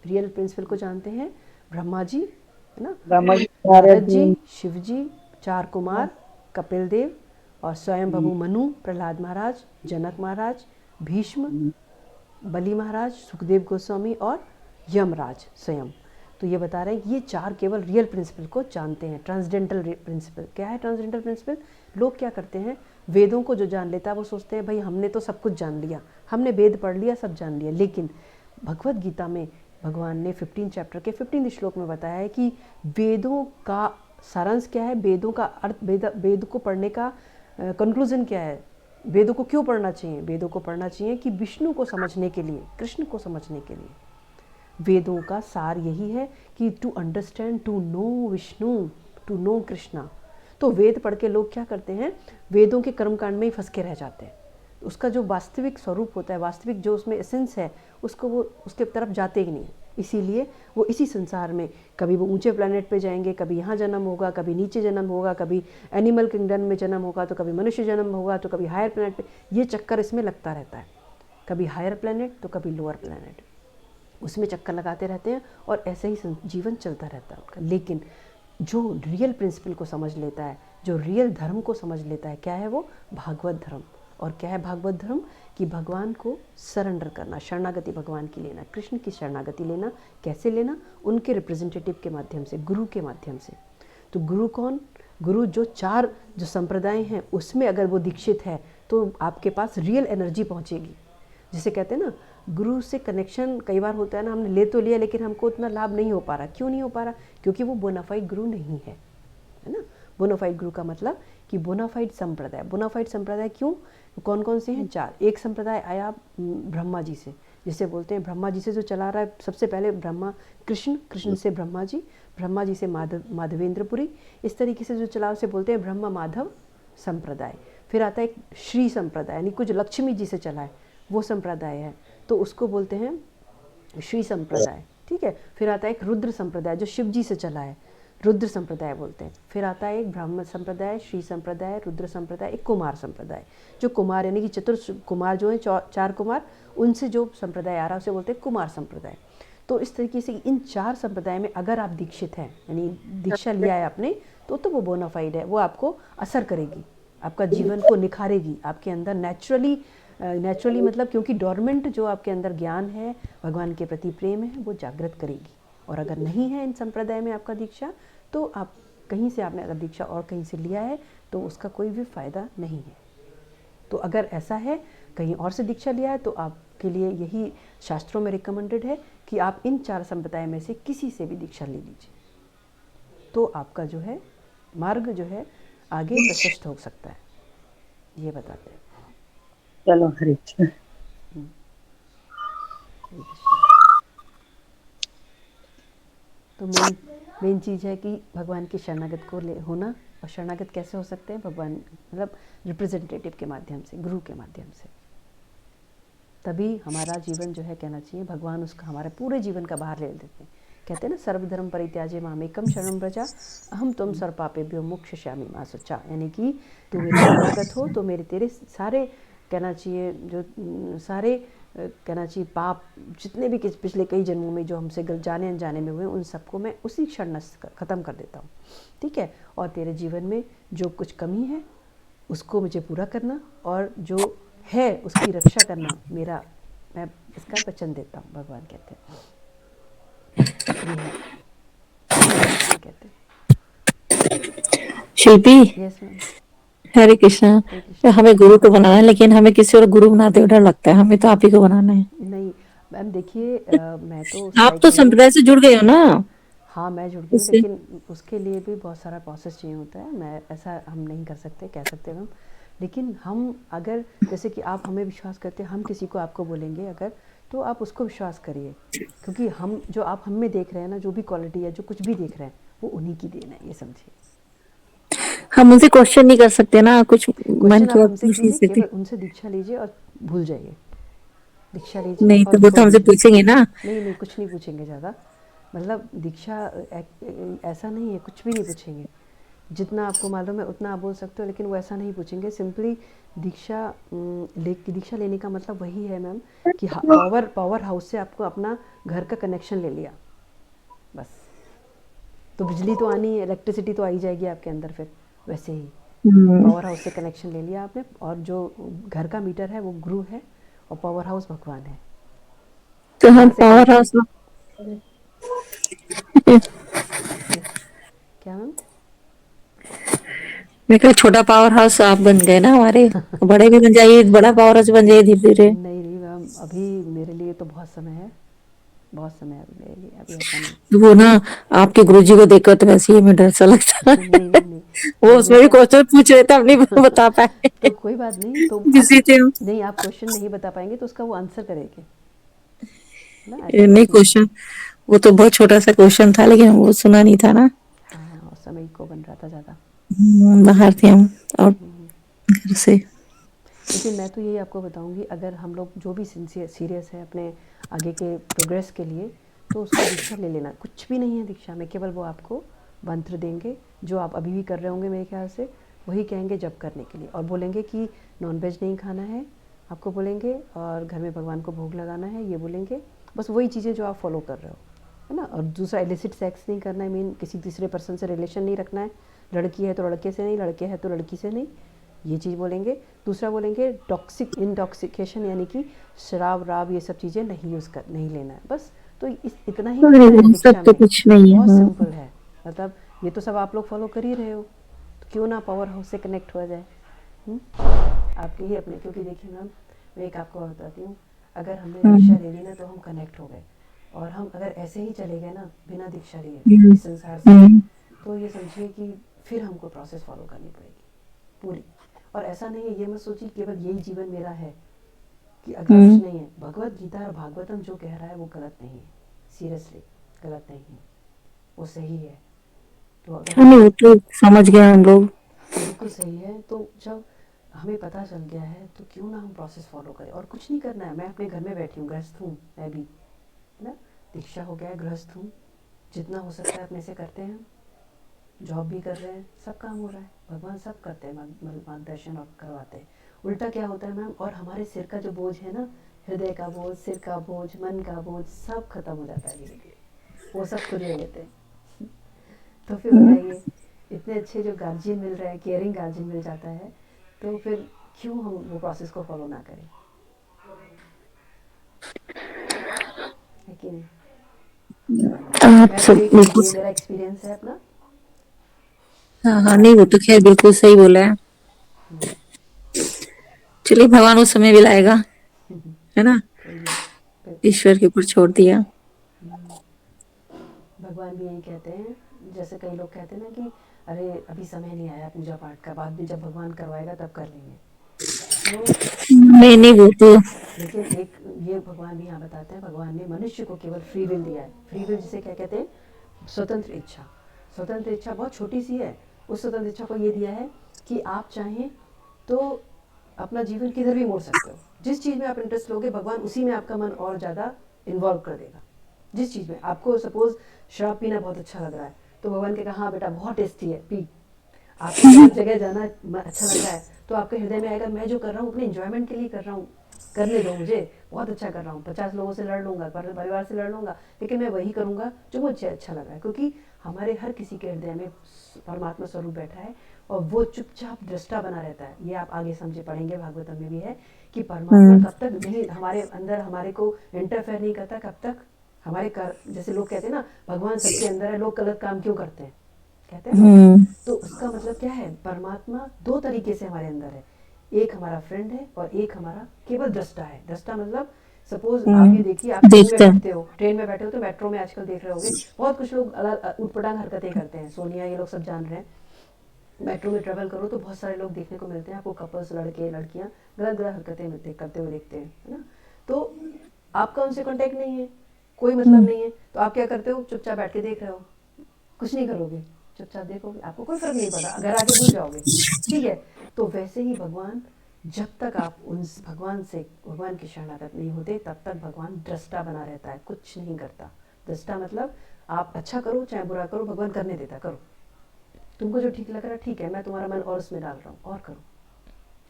रियल प्रिंसिपल को जानते हैं ब्रह्मा जी, है ना, नारद जी, शिव जी, 4 कुमार, कपिल देव और स्वयं प्रभु मनु, प्रहलाद महाराज, जनक महाराज, भीष्म, बलि महाराज, सुखदेव गोस्वामी और यमराज स्वयं। तो ये बता रहे हैं ये 4 केवल रियल प्रिंसिपल को जानते हैं। ट्रांसडेंटल प्रिंसिपल क्या है? ट्रांसडेंटल प्रिंसिपल, लोग क्या करते हैं, वेदों को जो जान लेता है वो सोचते हैं भाई हमने तो सब कुछ जान लिया, हमने वेद पढ़ लिया, सब जान लिया। लेकिन भगवत गीता में भगवान ने 15 चैप्टर के 15 श्लोक में बताया है कि वेदों का सारांश क्या है, वेदों का अर्थ, वेद को पढ़ने का कंक्लूजन क्या है, वेदों को क्यों पढ़ना चाहिए? वेदों को पढ़ना चाहिए कि विष्णु को समझने के लिए, कृष्ण को समझने के लिए। वेदों का सार यही है कि to understand, to know Vishnu, to know Krishna. तो वेद पढ़ के लोग क्या करते हैं, वेदों के कर्मकांड में ही फंस के रह जाते हैं। उसका जो वास्तविक स्वरूप होता है, वास्तविक जो उसमें एसेंस है, उसको वो उसके तरफ जाते ही नहीं। इसीलिए वो इसी संसार में कभी वो ऊंचे प्लैनेट पे जाएंगे, कभी यहाँ जन्म होगा, कभी नीचे जन्म होगा, कभी एनिमल किंगडम में जन्म होगा, तो कभी मनुष्य जन्म होगा, तो कभी हायर प्लैनेट पे। ये चक्कर इसमें लगता रहता है, कभी हायर प्लैनेट तो कभी लोअर प्लैनेट, उसमें चक्कर लगाते रहते हैं और ऐसे ही जीवन चलता रहता है उनका। लेकिन जो रियल प्रिंसिपल को समझ लेता है, जो रियल धर्म को समझ लेता है, क्या है वो? भागवत धर्म। और क्या है भागवत धर्म? कि भगवान को सरेंडर करना, शरणागति भगवान की लेना, कृष्ण की शरणागति लेना। कैसे लेना? उनके रिप्रेजेंटेटिव के माध्यम से, गुरु के माध्यम से। तो गुरु कौन? गुरु जो 4 जो संप्रदाय हैं उसमें अगर वो दीक्षित है तो आपके पास रियल एनर्जी पहुंचेगी। जिसे कहते हैं ना, गुरु से कनेक्शन कई बार होता है ना, हमने ले तो लिया लेकिन हमको उतना लाभ नहीं हो पा रहा। क्यों नहीं हो पा रहा? क्योंकि वो बोनाफाइड गुरु नहीं है, है ना। बोनाफाइड गुरु का मतलब कि बोनाफाइड संप्रदाय। बोनाफाइड संप्रदाय क्यों? कौन कौन से हैं? 4। एक संप्रदाय आया ब्रह्मा जी से, जिसे बोलते हैं ब्रह्मा जी से जो चला रहा है सबसे पहले ब्रह्मा, कृष्ण, कृष्ण से ब्रह्मा जी, ब्रह्मा जी से माधवेंद्रपुरी, इस तरीके से जो चला उसे बोलते हैं ब्रह्मा माधव संप्रदाय। फिर आता है एक श्री संप्रदाय, यानी कुछ लक्ष्मी जी से चला है वो संप्रदाय है, तो उसको बोलते हैं श्री संप्रदाय, ठीक है। फिर आता है एक रुद्र संप्रदाय जो शिव जी से चला है, रुद्र संप्रदाय बोलते हैं। फिर आता है एक ब्राह्मण संप्रदाय, श्री संप्रदाय, रुद्र संप्रदाय, एक कुमार संप्रदाय। जो कुमार यानी कि चतुर्थ कुमार जो है, 4 कुमार, उनसे जो संप्रदाय आ रहा है उसे बोलते हैं कुमार संप्रदाय। तो इस तरीके से इन 4 संप्रदाय में अगर आप दीक्षित हैं, यानी दीक्षा लिया है आपने, तो वो बोनाफाइड है, वो आपको असर करेगी, आपका जीवन को निखारेगी, आपके अंदर नेचुरली मतलब, क्योंकि डोरमेंट जो आपके अंदर ज्ञान है, भगवान के प्रति प्रेम है, वो जागृत करेगी। और अगर नहीं है इन संप्रदाय में आपका दीक्षा, तो आप कहीं से आपने अगर दीक्षा और कहीं से लिया है तो उसका कोई भी फ़ायदा नहीं है। तो अगर ऐसा है कहीं और से दीक्षा लिया है तो आपके लिए यही शास्त्रों में रिकमेंडेड है कि आप इन 4 संप्रदाय में से किसी से भी दीक्षा ले लीजिए, तो आपका जो है मार्ग जो है आगे प्रशस्त हो सकता है, ये बताते हैं। चलो हरे कृष्ण। तो मेन चीज़ है कि भगवान की शरणागत को होना। और शरणागत कैसे हो सकते हैं? भगवान मतलब रिप्रेजेंटेटिव के माध्यम से, गुरु के माध्यम से, तभी हमारा जीवन जो है कहना चाहिए भगवान उसका हमारे पूरे जीवन का भार ले लेते हैं। कहते हैं ना, सर्वधर्म परित्याज्य मामेकम शरणं व्रज अहम त्वं सर्वपापेभ्यो मोक्षयिष्यामि मा शुचा, यानी कि तू मेरे शरणागत हो तो मेरे तेरे सारे कहना चाहिए जो सारे कहना चाहिए पाप जितने भी पिछले कई जन्मों में जो हमसे जाने अनजाने में हुए, उन सबको मैं उसी क्षण ख़त्म कर देता हूँ, ठीक है। और तेरे जीवन में जो कुछ कमी है उसको मुझे पूरा करना, और जो है उसकी रक्षा करना मेरा, मैं इसका वचन देता हूँ, भगवान कहते हैं। कहते हैं शिल्पी, यस मैम। हरे कृष्णा। तो हमें गुरु तो बनाना है, लेकिन हमें किसी और गुरु बनाते हुए डर लगता है, हमें तो आप ही को बनाना है। नहीं मैम, देखिए मैं तो आप तो संप्रदाय से जुड़ गए हो ना। हाँ मैं जुड़ गई हूँ, लेकिन उसके लिए भी बहुत सारा प्रोसेस चाहिए होता है। मैं ऐसा हम नहीं कर सकते, कह सकते मैम, लेकिन हम अगर जैसे कि आप हमें विश्वास करते हैं, हम किसी को आपको बोलेंगे अगर, तो आप उसको विश्वास करिए, क्योंकि हम जो आप हम में देख रहे हैं ना, जो भी क्वालिटी है, जो कुछ भी देख रहे हैं, वो उन्हीं की देन है, ये समझिए। हम उनसे क्वेश्चन नहीं कर सकते ना, कुछ मन क्वेश्चन की आप बात हमसे पूछ नहीं कीजिए, सकते। केवल उनसे दीक्षा लीजिए और भूल जाइए, दीक्षा लीजिए नहीं और तो वो तो छोड़ हमसे दीजिए। पूछेंगे ना। नहीं कुछ नहीं पूछेंगे ज़्यादा, मतलब दीक्षा ऐसा नहीं है, कुछ भी नहीं पूछेंगे। जितना आपको मालूम है उतना आप बोल सकते हो, लेकिन वो ऐसा नहीं पूछेंगे। सिंपली दीक्षा लेने का मतलब वही है मैम कि पावर हाउस से आपको अपना घर का कनेक्शन ले लिया, बस। तो बिजली तो आनी है, इलेक्ट्रिसिटी तो आ ही जाएगी आपके अंदर, फिर वैसे ही पावर हाउस से कनेक्शन ले लिया आपने, और जो घर का मीटर है वो गुरु है और पावर हाउस भगवान है। तो हम पावर हाउस क्या मैम? मैं कहा छोटा पावर हाउस आप बन गए ना हमारे, बड़े भी बन जाइए, बड़ा पावर हाउस बन जाइए धीरे धीरे। नहीं मैम, अभी मेरे लिए तो बहुत समय है, बहुत समय है अभी मेरे लिए, अभी ऐसा नहीं। तो वो ना आपके गुरुजी को देखकर तो वैसे ही हमें डर सा लगता है। नहीं वो उसमें भी क्वेश्चन पूछ रहे थे, हम नहीं बता पाए। तो कोई बात नहीं, तो बिजी थे हम। नहीं आप क्वेश्चन नहीं बता पाएंगे तो उसका वो आंसर करेंगे ना, ऐसा नहीं कुछ नहीं। क्वेश्चन, वो तो बहुत छोटा सा क्वेश्चन था, लेकिन वो सुना नहीं था ना। हाँ उस समय को बन रहा था ज़्यादा। बाहर थे हम और घर से। लेकिन मैं तो यही आपको बताऊंगी, अगर हम लोग जो भी सीरियस है अपने आगे के प्रोग्रेस के लिए, तो उसको दीक्षा ले लेना। कुछ भी नहीं है दीक्षा में, केवल वो आपको मंत्र देंगे जो आप अभी भी कर रहे होंगे मेरे ख्याल से, वही कहेंगे जप करने के लिए, और बोलेंगे कि नॉनवेज नहीं खाना है आपको, बोलेंगे, और घर में भगवान को भोग लगाना है, ये बोलेंगे। बस वही चीज़ें जो आप फॉलो कर रहे हो, है ना। और दूसरा, इलिसिट सेक्स नहीं करना है, मीन किसी तीसरे पर्सन से रिलेशन नहीं रखना है, लड़की है तो लड़के से नहीं, लड़के है तो लड़की से नहीं, ये चीज़ बोलेंगे। दूसरा बोलेंगे टॉक्सिक इंटॉक्सिकेशन, यानी कि शराब राब ये सब चीज़ें नहीं लेना है, बस। तो इतना ही करना है दीक्षा सब तो में, कुछ नहीं बहुत है। सिंपल है। मतलब ये तो सब आप लोग फॉलो कर ही रहे हो, तो क्यों ना पावर हाउस से कनेक्ट हो जाए आपके ही अपने। क्योंकि देखिए मैम, मैं एक आपको बताती हूँ, अगर हमने दीक्षा ले ली ना तो हम कनेक्ट हो गए, और हम अगर ऐसे ही चले गए ना बिना दीक्षा लिए इस संसार से, तो ये समझिए कि फिर हमको प्रोसेस फॉलो करनी पड़ेगी पूरी। और ऐसा नहीं है, ये मत सोचिए केवल यही जीवन मेरा है कि अगला कुछ नहीं है। भगवत गीता और भागवतम जो कह रहा है वो गलत नहीं है, सीरियसली गलत नहीं है, वो सही है। तो अगर वो तो समझ गए हम लोग। बिल्कुल सही है। तो जब हमें पता चल गया है तो क्यों ना हम प्रोसेस फॉलो करें। और कुछ नहीं करना है, मैं अपने घर में बैठी हूँ, गृहस्थ हूँ मैं भी, है ना, दीक्षा हो गया है, गृहस्थ हूँ, जितना हो सकता है अपने से करते हैं, जॉब भी कर रहे हैं, सब काम हो रहा है, भगवान सब करते हैं, मार्गदर्शन और करवाते हैं। उल्टा क्या होता है मैम, और हमारे सिर का जो बोझ है ना, हृदय का बोझ, सिर का बोझ, मन का बोझ, सब खत्म हो जाता है धीरे धीरे, वो सब खुद ले लेते हैं। तो फिर बताइए, इतने अच्छे जो गार्जियन मिल रहे हैं, केयरिंग गार्जियन मिल जाता है, तो फिर क्यों हम वो प्रोसेस को फॉलो ना करें, है कि नहीं। आप मैं तो सब यही कहूँगी, बिल्कुल ये मेरा एक्सपीरियंस है अपना। हाँ हाँ, नहीं वो तो खैर बिल्कुल सही बोला है। चलिए भगवान उस समय भी लाएगा, है ना, सही है, बिल्कुल। ईश्वर के ऊपर छोड़ दिया। भगवान भी यही कहते हैं, जैसे कई लोग कहते हैं ना कि अरे अभी समय नहीं आया पूजा पाठ का, बाद में जब भगवान करवाएगा तब कर लेंगे। तो नहीं नहीं वो तो लेकिन एक ये भगवान भी यहाँ बताते हैं, भगवान ने मनुष्य को केवल फ्री विल दिया है। फ्री विल जिसे क्या कहते हैं, स्वतंत्र इच्छा। स्वतंत्र इच्छा बहुत छोटी सी है, उस स्वतंत्र इच्छा को ये दिया है कि आप चाहें तो अपना जीवन किधर भी मोड़ सकते हो। जिस चीज़ में आप इंटरेस्ट लोगे, भगवान उसी में आपका मन और ज़्यादा इन्वॉल्व कर देगा। जिस चीज़ में आपको सपोज शराब पीना बहुत अच्छा लग रहा है, तो भगवान कहेगा हाँ बेटा बहुत टेस्टी है, पी। आपको गलत जगह जाना अच्छा लग रहा है, तो आपके हृदय में आएगा मैं जो कर रहा हूँ अपने एंजॉयमेंट के लिए कर रहा हूँ, करने दो मुझे, बहुत अच्छा कर रहा हूँ, 50 लोगों से लड़ लूँगा, परिवार से लड़ लूँगा, लेकिन मैं वही करूँगा जो मुझे अच्छा लग रहा है। क्योंकि हमारे हर किसी के हृदय में परमात्मा स्वरूप बैठा है, और वो चुपचाप दृष्टा बना रहता है। ये आप आगे समझे पढ़ेंगे, भागवतम में भी है कि परमात्मा कब तक नहीं हमारे अंदर हमारे को इंटरफेयर नहीं करता, कब तक हमारे जैसे लोग कहते हैं ना भगवान सबके अंदर है, लोग गलत काम क्यों करते हैं, कहते हैं लोग। तो उसका मतलब क्या है, परमात्मा दो तरीके से हमारे अंदर है, एक हमारा फ्रेंड है और एक हमारा केवल दृष्टा है। दृष्टा मतलब सपोज आप ये देखिए, आप ट्रेन में देखते हैं। बैठते हो, ट्रेन में बैठे हो तो मेट्रो में आजकल देख रहे होगे बहुत कुछ लोग अलग उटपटांग हरकतें करते हैं, सोनिया ये लोग सब जान रहे हैं। मेट्रो में ट्रेवल करो तो बहुत सारे लोग देखने को मिलते हैं आपको, कपल्स, लड़के लड़कियां गलत गलत हरकतें करते हुए देखते हैं, है ना। तो आपका उनसे कांटेक्ट नहीं है, कोई मतलब नहीं है, तो आप क्या करते हो, चुपचाप बैठ के देख रहे हो, कुछ नहीं करोगे, चुपचाप देखोगे, आपको कोई फर्क नहीं पड़ता, घर आके भूल जाओगे, ठीक है। तो वैसे ही भगवान, जब तक आप उन भगवान की शरणागत नहीं होते, तब तक भगवान दृष्टा बना रहता है, कुछ नहीं करता। दृष्टा मतलब आप अच्छा करो चाहे बुरा करो, भगवान करने देता, करो, तुमको जो ठीक लग रहा है ठीक है, मैं तुम्हारा मन और उसमें डाल रहा हूँ, और करो,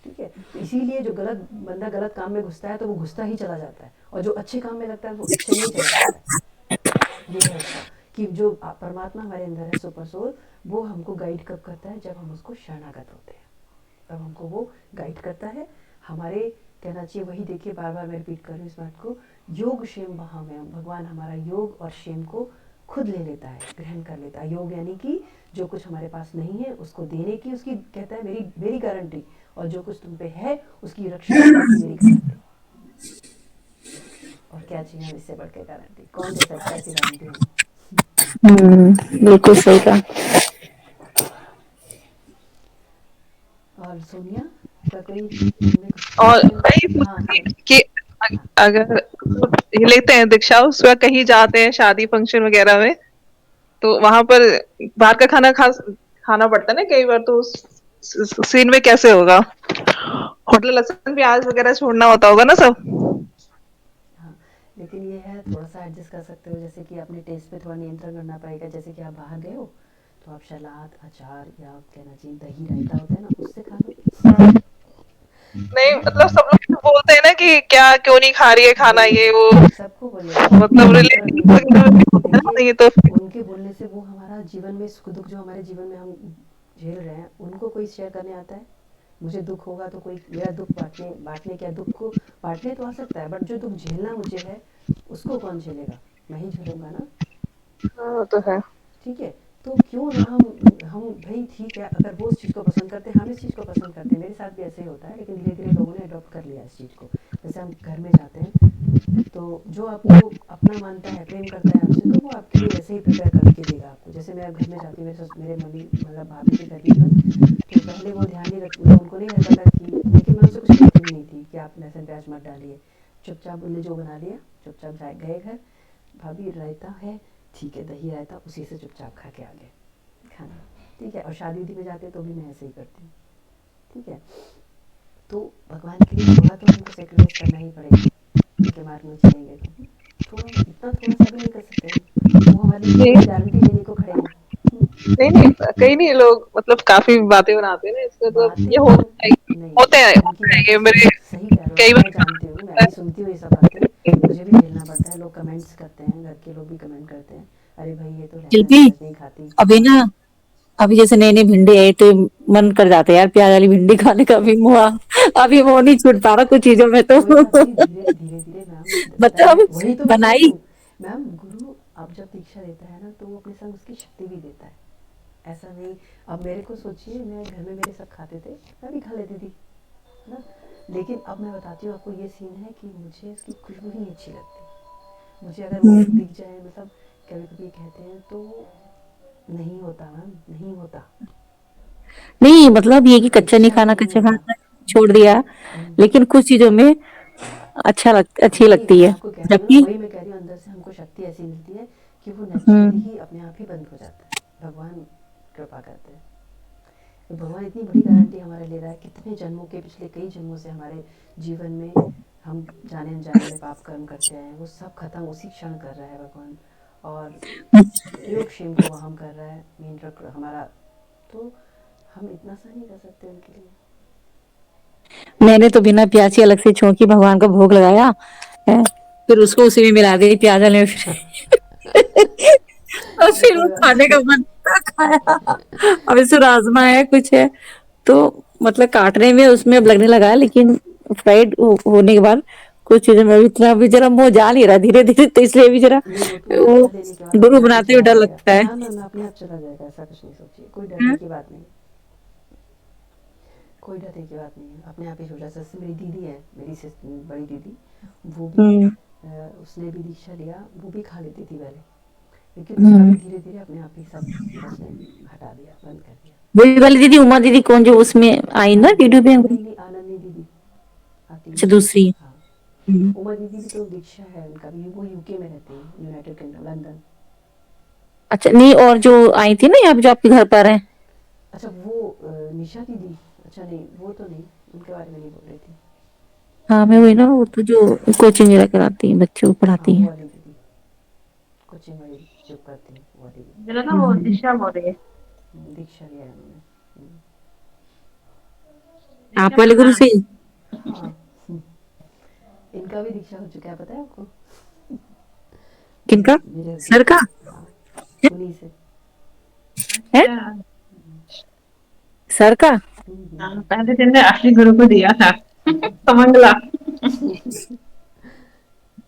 ठीक है। तो इसीलिए जो गलत बंदा गलत काम में घुसता है तो वो घुसता ही चला जाता है, और जो अच्छे काम में लगता है वो अच्छे में ही चला जाता है। ये है उसका, कि जो परमात्मा हमारे अंदर है, सुपर सोल, वो हमको गाइड कब करता है, जब हम उसको शरणागत होते हैं, तब हमको वो गाइड करता है। हमारे कहना चाहिए वही, देखिए बार बार मैं रिपीट कर रही हूँ इस बात को, योग क्षेम वहाँ में भगवान हमारा योग और क्षेम को खुद ले लेता है, ग्रहण कर लेता है। योग यानी कि जो कुछ हमारे पास नहीं है उसको देने की, उसकी कहता है मेरी मेरी गारंटी, और जो कुछ तुम पे है उसकी रक्षा करने की मेरी गारंटी। और क्या चाहिए हम इससे बढ़ के गारंटी, कौन दे सकता है ऐसी गारंटी हमें। बिल्कुल सही कहा। और सोनिया का कोई तुमने कुछ और क्वेश्चन। मैं ये पूछ हाँ रही सोनिया। थी कि हाँ अगर ये लेते हैं दीक्षा, उसमें कहीं जाते हैं शादी फंक्शन वगैरह में, तो वहां पर बाहर का खाना खाना पड़ता है ना कई बार, तो उस सीन में कैसे होगा? होटल लहसुन प्याज वगैरह छोड़ना होता होगा ना सब? हाँ, लेकिन ये है थोड़ा सा एडजस्ट कर सकते हो, जैसे कि अपने टेस्ट पे थोड़ा नियंत्रण करना पड़ेगा। जैसे कि आप बाहर गए हो तो आप सलाद, अचार, या कहना चाहिए दही रायता होता है ना, उससे खा लो, नहीं है ना। मतलब सब लोग बोलते हैं ना कि क्या क्यों नहीं खा रही है खाना बोलिए, ये वो, सबको बोलिएगा, मतलब कोई फर्क नहीं रिलेटिव पड़ता। वगैरह भी होता है ना, देखिए, ये तो उनके बोलने से वो हमारा जीवन में सुख दुख जो हमारे जीवन में हम झेल रहे हैं उनको कोई शेयर करने आता है। मुझे दुख होगा तो कोई मेरा दुख बांटने बांटने क्या, दुख को बांटने तो आ सकता है, बट जो दुख झेलना मुझे है उसको कौन झेलेगा, मैं ही झेलूंगा ना, हाँ, तो है। ठीक है। तो क्यों ना हम भाई ठीक है, अगर वो उस चीज़ को पसंद करते हैं, हम इस चीज़ को पसंद करते हैं, मेरे साथ भी ऐसे ही होता है, लेकिन धीरे धीरे लोगों ने अडॉप्ट कर लिया इस चीज़ को। जैसे हम घर में जाते हैं तो जो आपको अपना मानता है, प्रेम करता है आपसे, तो वो आपके लिए वैसे ही प्रिपेयर करके देगा आपको। जैसे मैं घर में जाती हूँ, मेरे मम्मी मतलब भाभी के घर इवन, तो पहले वो ध्यान नहीं रख, मतलब उनको नहीं रहता था कि, लेकिन मैं उनसे कुछ कहती भी नहीं थी कि आप लहसुन प्याज मत डालिए, चुपचाप उन्हें जो बना लिया, चुपचाप गए घर, भाभी रायता है, ठीक है, दही रायता, उसी से चुपचाप खा के आ गए खाना, ठीक है। और शादी उदी में जाते तो भी मैं ऐसे ही करती हूँ, ठीक है। तो भगवान के लिए थोड़ा तो हमको सेक्रीफाइस करना ही पड़ेगा, उनके मार्ग में चलेंगे तो थोड़ा, इतना थोड़ा सा भी नहीं कर सकते हैं, वो हमारे लिए नहीं पूरी गारंटी लेने को खड़े हैं। नहीं नहीं, कहीं नहीं, लोग मतलब काफी बातें बनाते हैं ना इसका, मतलब बातें ये तो नहीं, उनकी होता है बातें ये सही, मेरे सही कह रहे हो कई आप, मैं जानती हूँ, मैं बार भी सुनती हूँ ये सब बातें, मुझे भी झेलना पड़ता है, लोग कमेंट्स करते हैं, घर के लोग भी कमेंट करते हैं, अरे भाई ये तो लहसुन शिल्पी, प्याज नहीं खाती। अभी हाँ ना, अभी जैसे नई नई भिंडी आई तो मन कर जाता है यार प्याज वाली भिंडी खाने का, अभी मुंह नहीं छूट पा रहा कुछ चीजों में तो। कोई बात नहीं, धीरे धीरे धीरे मैम, पता है मतलब वही तो मैं कह रही बनाई। हूँ मैम, गुरु अब जब दीक्षा देता है ना तो वो अपने संग उसकी शक्ति भी देता है, ऐसा नहीं। अब मेरे को सोचिए, मैं घर में मेरे सब खाते थे, मैं भी खा लेती थी, है ना, लेकिन अब मैं बताती हूँ आपको, ये सीन है कि मुझे इसकी खुशबू ही नहीं अच्छी लगती, मुझे अगर वो हम्म। दिख जाए, मतलब कभी कभी कहते हैं तो नहीं होता मैम, नहीं होता, नहीं मतलब ये कि कच्चा नहीं इच्छा से खाना, नहीं कच्चा होता। खाना छोड़ दिया, लेकिन कुछ चीजों में अच्छी वही लगती मैं है। आपको कह रही हूँ ना, जबकि वही मैं कह रही हूँ, अंदर से हमको शक्ति ऐसी मिलती है कि वो नेचुरली हम्म ही अपने आप ही बंद हो जाता है, भगवान कृपा करते हैं। तो भगवान इतनी बड़ी गारंटी हमारे ले रहा है, कितने जन्मों के, पिछले कई जन्मों से हमारे जीवन में हम जाने अनजाने में पाप कर्म करते आए हैं, वो सब खत्म उसी क्षण कर रहा है भगवान, और योग क्षेम को वहम कर रहा है, मेन हमारा, तो हम इतना सा नहीं कर सकते उनके लिए। मैंने तो बिना प्याज की अलग से छौंकी भगवान का भोग लगाया है, फिर उसको उसी में मिला दी प्याज वाले में, और अरे फिर वो कोई बात खाने नहीं। का मन था, खाया। अब इसे राजमा है कुछ है, तो मतलब काटने में उसमें अब लगने लगा, लेकिन फ्राइड होने के बाद कुछ चीजों में भी इतना भी जरा मुंह जा नहीं रहा धीरे धीरे, तो इसलिए भी जरा नहीं, वो तो वो खा लेने के बाद गुरु अपने आप ही बनाते हुए चला डर जाएगा, लगता है। ना ना ना, अपने आप चला जाएगा, ऐसा कुछ नहीं सोचिए, कोई डरने हम्म की बात नहीं, कोई डरने की बात नहीं है, अपने आप ही हो जाता है। जैसे मेरी दीदी है, मेरी बड़ी दीदी, वो भी हम्म उसने भी दीक्षा लिया, वो भी खा लेती थी पहले, लेकिन उसका भी हम्म। धीरे धीरे अपने आप ही सब उसने हटा दिया, बंद कर दिया। वही वाली दीदी, उमा दीदी, कौन जो उसमें आई ना हाँ वो, वीडियो पे? नहीं नहीं, आनंदी दीदी आती है अच्छा ना। दूसरी। हाँ, हम्म। उमा दीदी भी तो दीक्षा है उनका भी, वो यूके में रहती है, यूनाइटेड किंगडम, लंदन। अच्छा नहीं, और जो आई थी ना यहाँ पे जो आपके घर पर है? अच्छा वो निशा दीदी, अच्छा नहीं वो तो नहीं, उनके बारे में नहीं बोल रही थी। हाँ मैं वही ना, वो तो जो कोचिंग वगैरह कराती है, बच्चों को हाँ पढ़ाती वो है। वाली दीदी, कोचिंग वाली जो करती है वो वाली दीदी, मेरा ना वो दिशा बोल रही है। दीक्षा लिया है उन्होंने। दिशा आप वाले गुरु प्रधान। से? हाँ, इनका भी दीक्षा हो चुका है, पता है आपको, किनका? मेरे सर हस्बैंड का। का? हाँ, उन्हीं से। है? अच्छा। सर का? हाँ, पहले दिन ने असली गुरु को दिया था, कमंगला।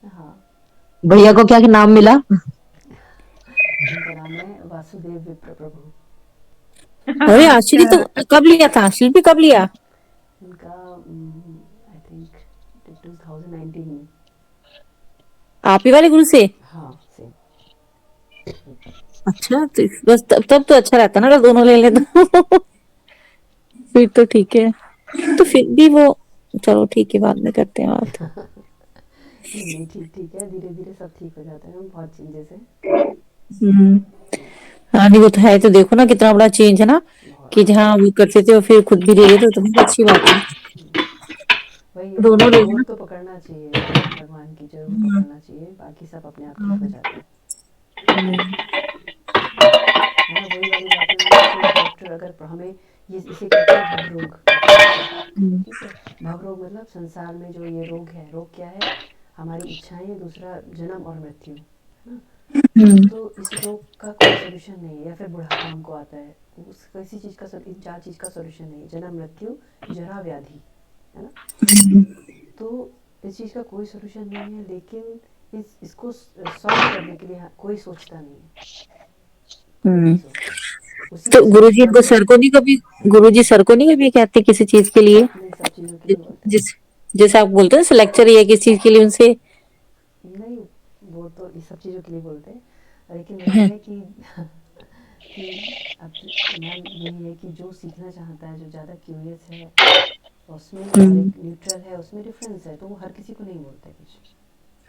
हाँ, भैया को क्या नाम मिला? इनका नाम है वासुदेव विप्र प्रभु। अरे अच्छा। आश्चर्य, तो कब लिया था शिल्पी, कब लिया? इनका आई थिंक 2019 में। आप ही वाले गुरु से? हाँ सेम। अच्छा, तो बस तब तो अच्छा रहता ना अगर दोनों ले ले तो। फिर तो ठीक है, तो फिर भी वो, चलो ठीक है, बाद में करते हैं बात। नहीं नहीं, ठीक ठीक है, धीरे धीरे सब ठीक हो जाता है, बहुत चेंजेस है। हम्म। हाँ नहीं वो तो है, तो देखो ना कितना बड़ा चेंज है ना, बहुत कि जहाँ वो करते थे और फिर खुद भी ले रहे थे, तो बहुत अच्छी बात है। वही है, दोनों ले गोद लेना। तो पकड़ना चाहिए, भगवान की जरूर पकड़ना चाहिए, बाकी सब अपने आप ठीक हो जाता है। है ना, वही वाली बात है, मैंने जैसे एक डॉक्टर अगर हमें ये, इसे कहते हैं भवरोग, ठीक है, भवरोग मतलब संसार में जो ये रोग है, रोग क्या है, हमारी इच्छाएं, दूसरा जन्म और मृत्यु, है ना, तो इस रोग का कोई सोल्यूशन नहीं है, या फिर बुढ़ापा हमको आता है, उस किसी चीज़ का, इन चार चीज़ का सोल्यूशन नहीं है, जन्म मृत्यु जरा व्याधि, है ना, तो इस चीज़ का कोई सोल्यूशन नहीं है, लेकिन इसको सॉल्व करने के लिए कोई सोचता नहीं है, कोई नहीं हम्म। सोचता, उसी तो में सब गुरुजी इनको स्वर्ग है। सर को नहीं कभी, गुरुजी सर को नहीं कभी कहते किसी चीज के लिए? नहीं, सब चीज़ों के जि- लिए बोलते हैं। जिस जैसे आप बोलते हैं लेक्चर या किसी चीज के लिए उनसे? नहीं, वो तो ये सब चीज़ों के लिए बोलते हैं, लेकिन वही है कि कि अब मैम यही है कि जो सीखना चाहता है, जो ज़्यादा क्यूरियस है उसमें, और हम्म। एक न्यूट्रल है उसमें डिफरेंस है, तो वो हर किसी को नहीं बोलते कुछ,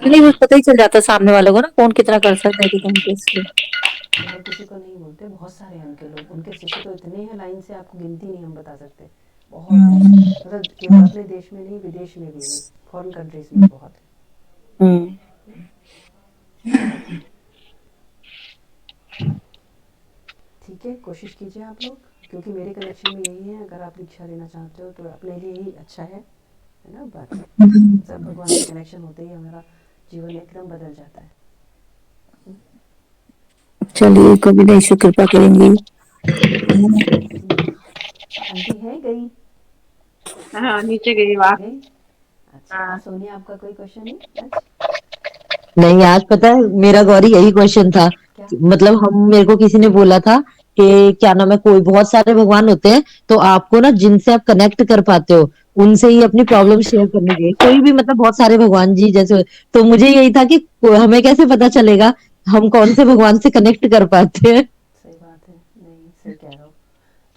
नहीं वो पता ही चल जाता है सामने वालों को ना, कौन कितना कर सकता है कितना कैसे। वो हर किसी को नहीं बोलते, बहुत सारे हैं उनके लोग, उनके शिष्य तो इतने हैं लाइन से, आपको गिनती नहीं हम बता सकते, बहुत है, मतलब केवल अपने देश में नहीं, विदेश में भी, फॉरेन कंट्रीज में बहुत है। ठीक है, कोशिश कीजिए आप लोग, क्योंकि मेरे कनेक्शन में यही है, अगर आप दीक्षा लेना चाहते हो तो अपने लिए ही अच्छा है ना। बस सब भगवान से कनेक्शन होते ही हमारा जीवन एकदम बदल जाता है। चलिए, कभी नहीं ईश्वर कृपा करेंगे। आंटी है गई? हाँ, नीचे गई वाह। गई? अच्छा, सोनिया आपका कोई क्वेश्चन है आज? नहीं, आज पता है मेरा गौरी यही क्वेश्चन था। क्या? मतलब हम मेरे को किसी ने बोला था कि क्या नाम है, कोई बहुत सारे भगवान होते हैं, तो आपको ना जिनसे आप कनेक्ट कर पाते हो उनसे ही अपनी प्रॉब्लम शेयर करनी चाहिए। कोई भी, मतलब बहुत सारे भगवान जी जैसे। तो मुझे यही था कि हमें कैसे पता चलेगा हम कौन से भगवान से कनेक्ट कर पाते हैं। सही बात है, नहीं सही कह रहा हो।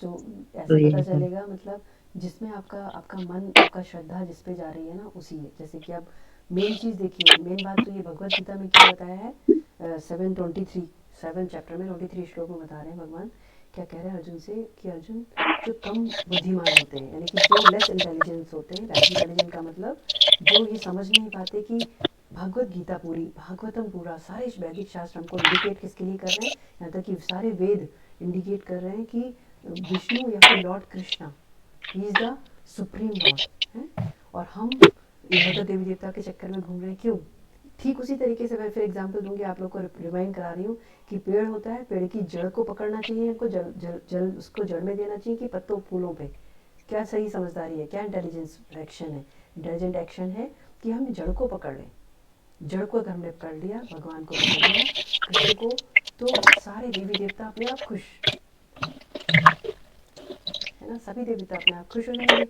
जो तो ऐसे पता यही था। चलेगा, मतलब जिसमें आपका आपका मन, आपका श्रद्धा जिस पे जा रही है ना, उसी है। जैसे कि अब मेन चीज़ देखिए, मेन बात तो ये भगवत गीता में क्या बताया है, 7 चैप्टर में 23 श्लोक में बता रहे हैं भगवान क्या कह रहे हैं अर्जुन से, कि अर्जुन जो कम बुद्धिमान होते हैं, यानी कि जो लेस इंटेलिजेंस होते हैं, लेस इंटेलिजेंट का मतलब जो ये समझ नहीं पाते कि भगवत गीता पूरी, भागवतम पूरा, सारे वैदिक शास्त्र हमको इंडिकेट किसके लिए कर रहे हैं, यहाँ तक कि सारे वेद इंडिकेट कर रहे हैं कि विष्णु या फिर Lord Krishna, he is the supreme Lord है। और हम इधर देवी देवता के चक्कर में घूम रहे हैं, क्यों? ठीक उसी तरीके से मैं फिर एग्जांपल दूंगी, आप लोग को रिमाइंड करा रही हूँ कि पेड़ होता है, पेड़ की जड़ को पकड़ना चाहिए हमको, जल जल जल उसको जड़ में देना चाहिए कि पत्तों फूलों पे। क्या सही समझदारी है, क्या इंटेलिजेंस एक्शन है? इंटेलिजेंट एक्शन है कि हम जड़ को पकड़ लें। जड़ को अगर हमने पकड़ लिया, भगवान को पकड़ लिया, कृष्ण को, तो सारे देवी देवता अपने आप खुश है ना, सभी देवता अपने आप खुश हो जाएंगे।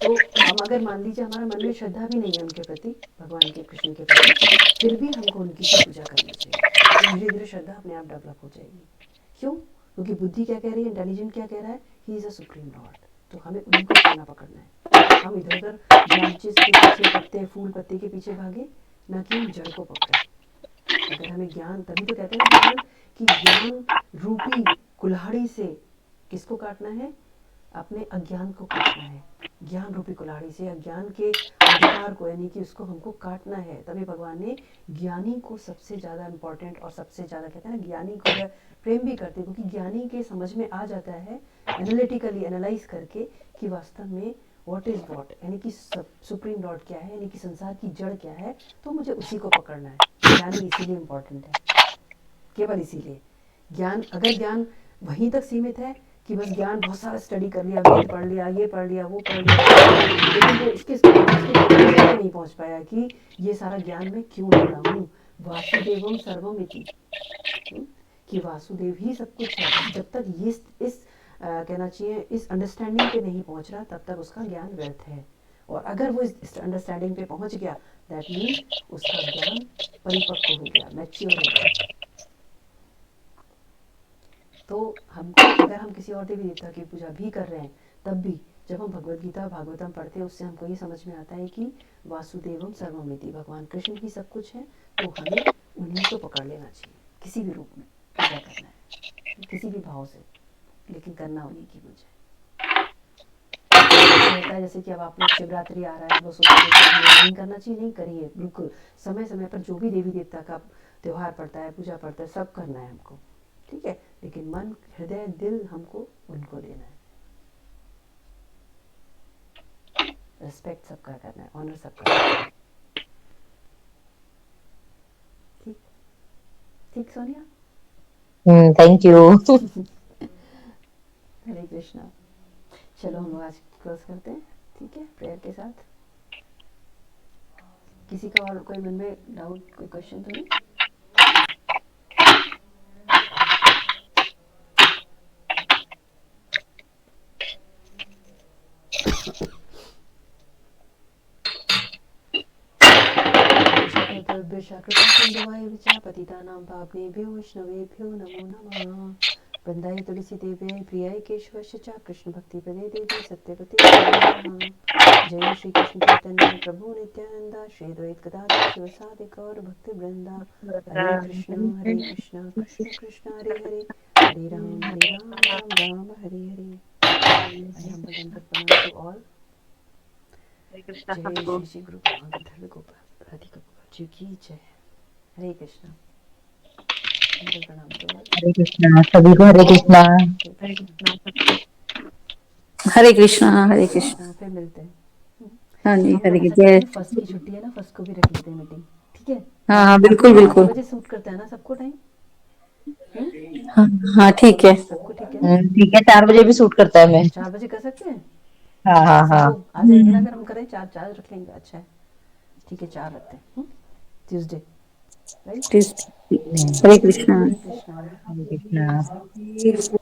तो हम अगर मान लीजिए हमारा मन में श्रद्धा भी नहीं है उनके प्रति, भगवान के कृष्ण के प्रति, फिर भी हमको उनकी ही पूजा करनी चाहिए, तो धीरे धीरे श्रद्धा अपने आप डेवलप हो जाएगी। क्यों? क्योंकि बुद्धि क्या कह रही है, इंटेलिजेंट क्या कह रहा है, he is a supreme Lord. तो हमें उन्हीं को पकड़ना पकड़ना है। हम इधर उधर ब्रांचेस के पीछे, पत्ते फूल पत्ते के पीछे भागे, ना कि हम जड़ को पकड़े। अगर हमें ज्ञान, तभी तो कहते हैं ना भगवान कि ज्ञान रूपी कुल्हाड़ी से किसको काटना है, अपने अज्ञान को काटना है। ज्ञान रूपी कुल्हाड़ी से अज्ञान के अंधकार को, यानी कि उसको हमको काटना है। तभी भगवान ने ज्ञानी को सबसे ज़्यादा इम्पोर्टेंट और सबसे ज़्यादा कहते हैं ना, ज्ञानी को प्रेम भी करते हैं, क्योंकि ज्ञानी के समझ में आ जाता है एनालिटिकली एनालाइज करके कि वास्तव में व्हाट इज़ व्हाट, यानी कि सुप्रीम लॉर्ड क्या है, यानी कि संसार की जड़ क्या है, तो मुझे उसी को पकड़ना है। ज्ञानी इसीलिए इम्पोर्टेंट है, केवल इसीलिए। ज्ञान, अगर ज्ञान वहीं तक सीमित है कि बस ज्ञान बहुत सारा स्टडी कर लिया, वेद पढ़ लिया, ये पढ़ लिया, वो पढ़ लिया, लेकिन वो उसके कंक्लूजन पे नहीं पहुंच पाया कि ये सारा ज्ञान मैं क्यों ले रहा हूँ। वासुदेवम सर्वमिति, कि वासुदेव ही सब कुछ है। जब तक ये इस कहना चाहिए इस अंडरस्टैंडिंग पे नहीं पहुंच रहा, तब तक उसका ज्ञान व्यर्थ है। और अगर वो इस अंडरस्टैंडिंग पे पहुंच गया, दैट मीन्स उसका ज्ञान परिपक्व हो गया, मैच्योर हो गया। तो हमको, अगर हम किसी और देवी देवता की पूजा भी कर रहे हैं, तब भी जब हम भगवत गीता भागवतम पढ़ते हैं, उससे हमको ये समझ में आता है कि वासुदेवम सर्वमिति, भगवान कृष्ण ही सब कुछ है, तो हमें उन्हीं को पकड़ लेना चाहिए, किसी भी रूप में पूजा करना है, किसी भी भाव से, लेकिन करना उन्हीं की मुझे रहता है। जैसे कि अब आप लोग शिवरात्रि आ रहा है, वो सोचते हैं कि नहीं करना चाहिए, नहीं करिए, बिल्कुल समय समय पर जो भी देवी देवता का त्यौहार पड़ता है, पूजा पड़ता है, सब करना है हमको, ठीक है, लेकिन मन, हृदय, दिल हमको उनको देना है, रिस्पेक्ट सबका करना है, ऑनर सबका करना है। ठीक, ठीक सोनिया, थैंक यू। हरे कृष्णा। चलो हम लोग आज क्लोज करते हैं, ठीक है, प्रेयर के साथ। किसी का और कोई मन में डाउट, कोई क्वेश्चन तो नहीं? पतितानां पावनेभ्यो वैष्णवेभ्यो नमो नमः। वृंदाय तुलसी देव्याय प्रियाय केशवस्य च कृष्ण भक्ति प्रदे देवी सत्यवती जय श्री कृष्ण चैतन्य प्रभु नित्यानंदा श्री द्वैत गदाधर शिवसादि गौर भक्त वृंदा। हरे कृष्णा कृष्ण कृष्ण हरे हरे, हरे राम राम राम हरे हरे। आई हम्बल दंडवत प्रणाम टू ऑल। हरे कृष्णा जय सतगुरु। श्री श्री गुरु भगवान धर्म गोपाल राधिका गोपाल जी की जय। हरे कृष्णा। हम्बल प्रणाम टू ऑल। हरे कृष्णा सभी को, हरे कृष्णा। हरे हरे कृष्णा। कृष्णा। हरे कृष्णा, हरे कृष्णा। हाँ, फिर मिलते हैं। हाँ जी, हम लोग हरे ऐसा जय। करते हैं, फर्स्ट की छुट्टी है ना, फर्स्ट को भी रख लेते हैं मीटिंग, ठीक है? हाँ हाँ, आपको बिल्कुल 4 बिल्कुल। बजे सूट करता है ना सबको टाइम? हाँ हाँ, ठीक है। सबको ठीक है ना? ठीक है, 4 बजे भी सूट करता है मैं। 4 बजे कर सकते हैं? हाँ हाँ सब हाँ। लोग आ जाएंगे ना, अगर हम करें 4 रख लेंगे, अच्छा है। ठीक है, 4 रखते हैं। Tuesday, right? हरे कृष्णा। हरे कृष्णा। हरे कृष्णा।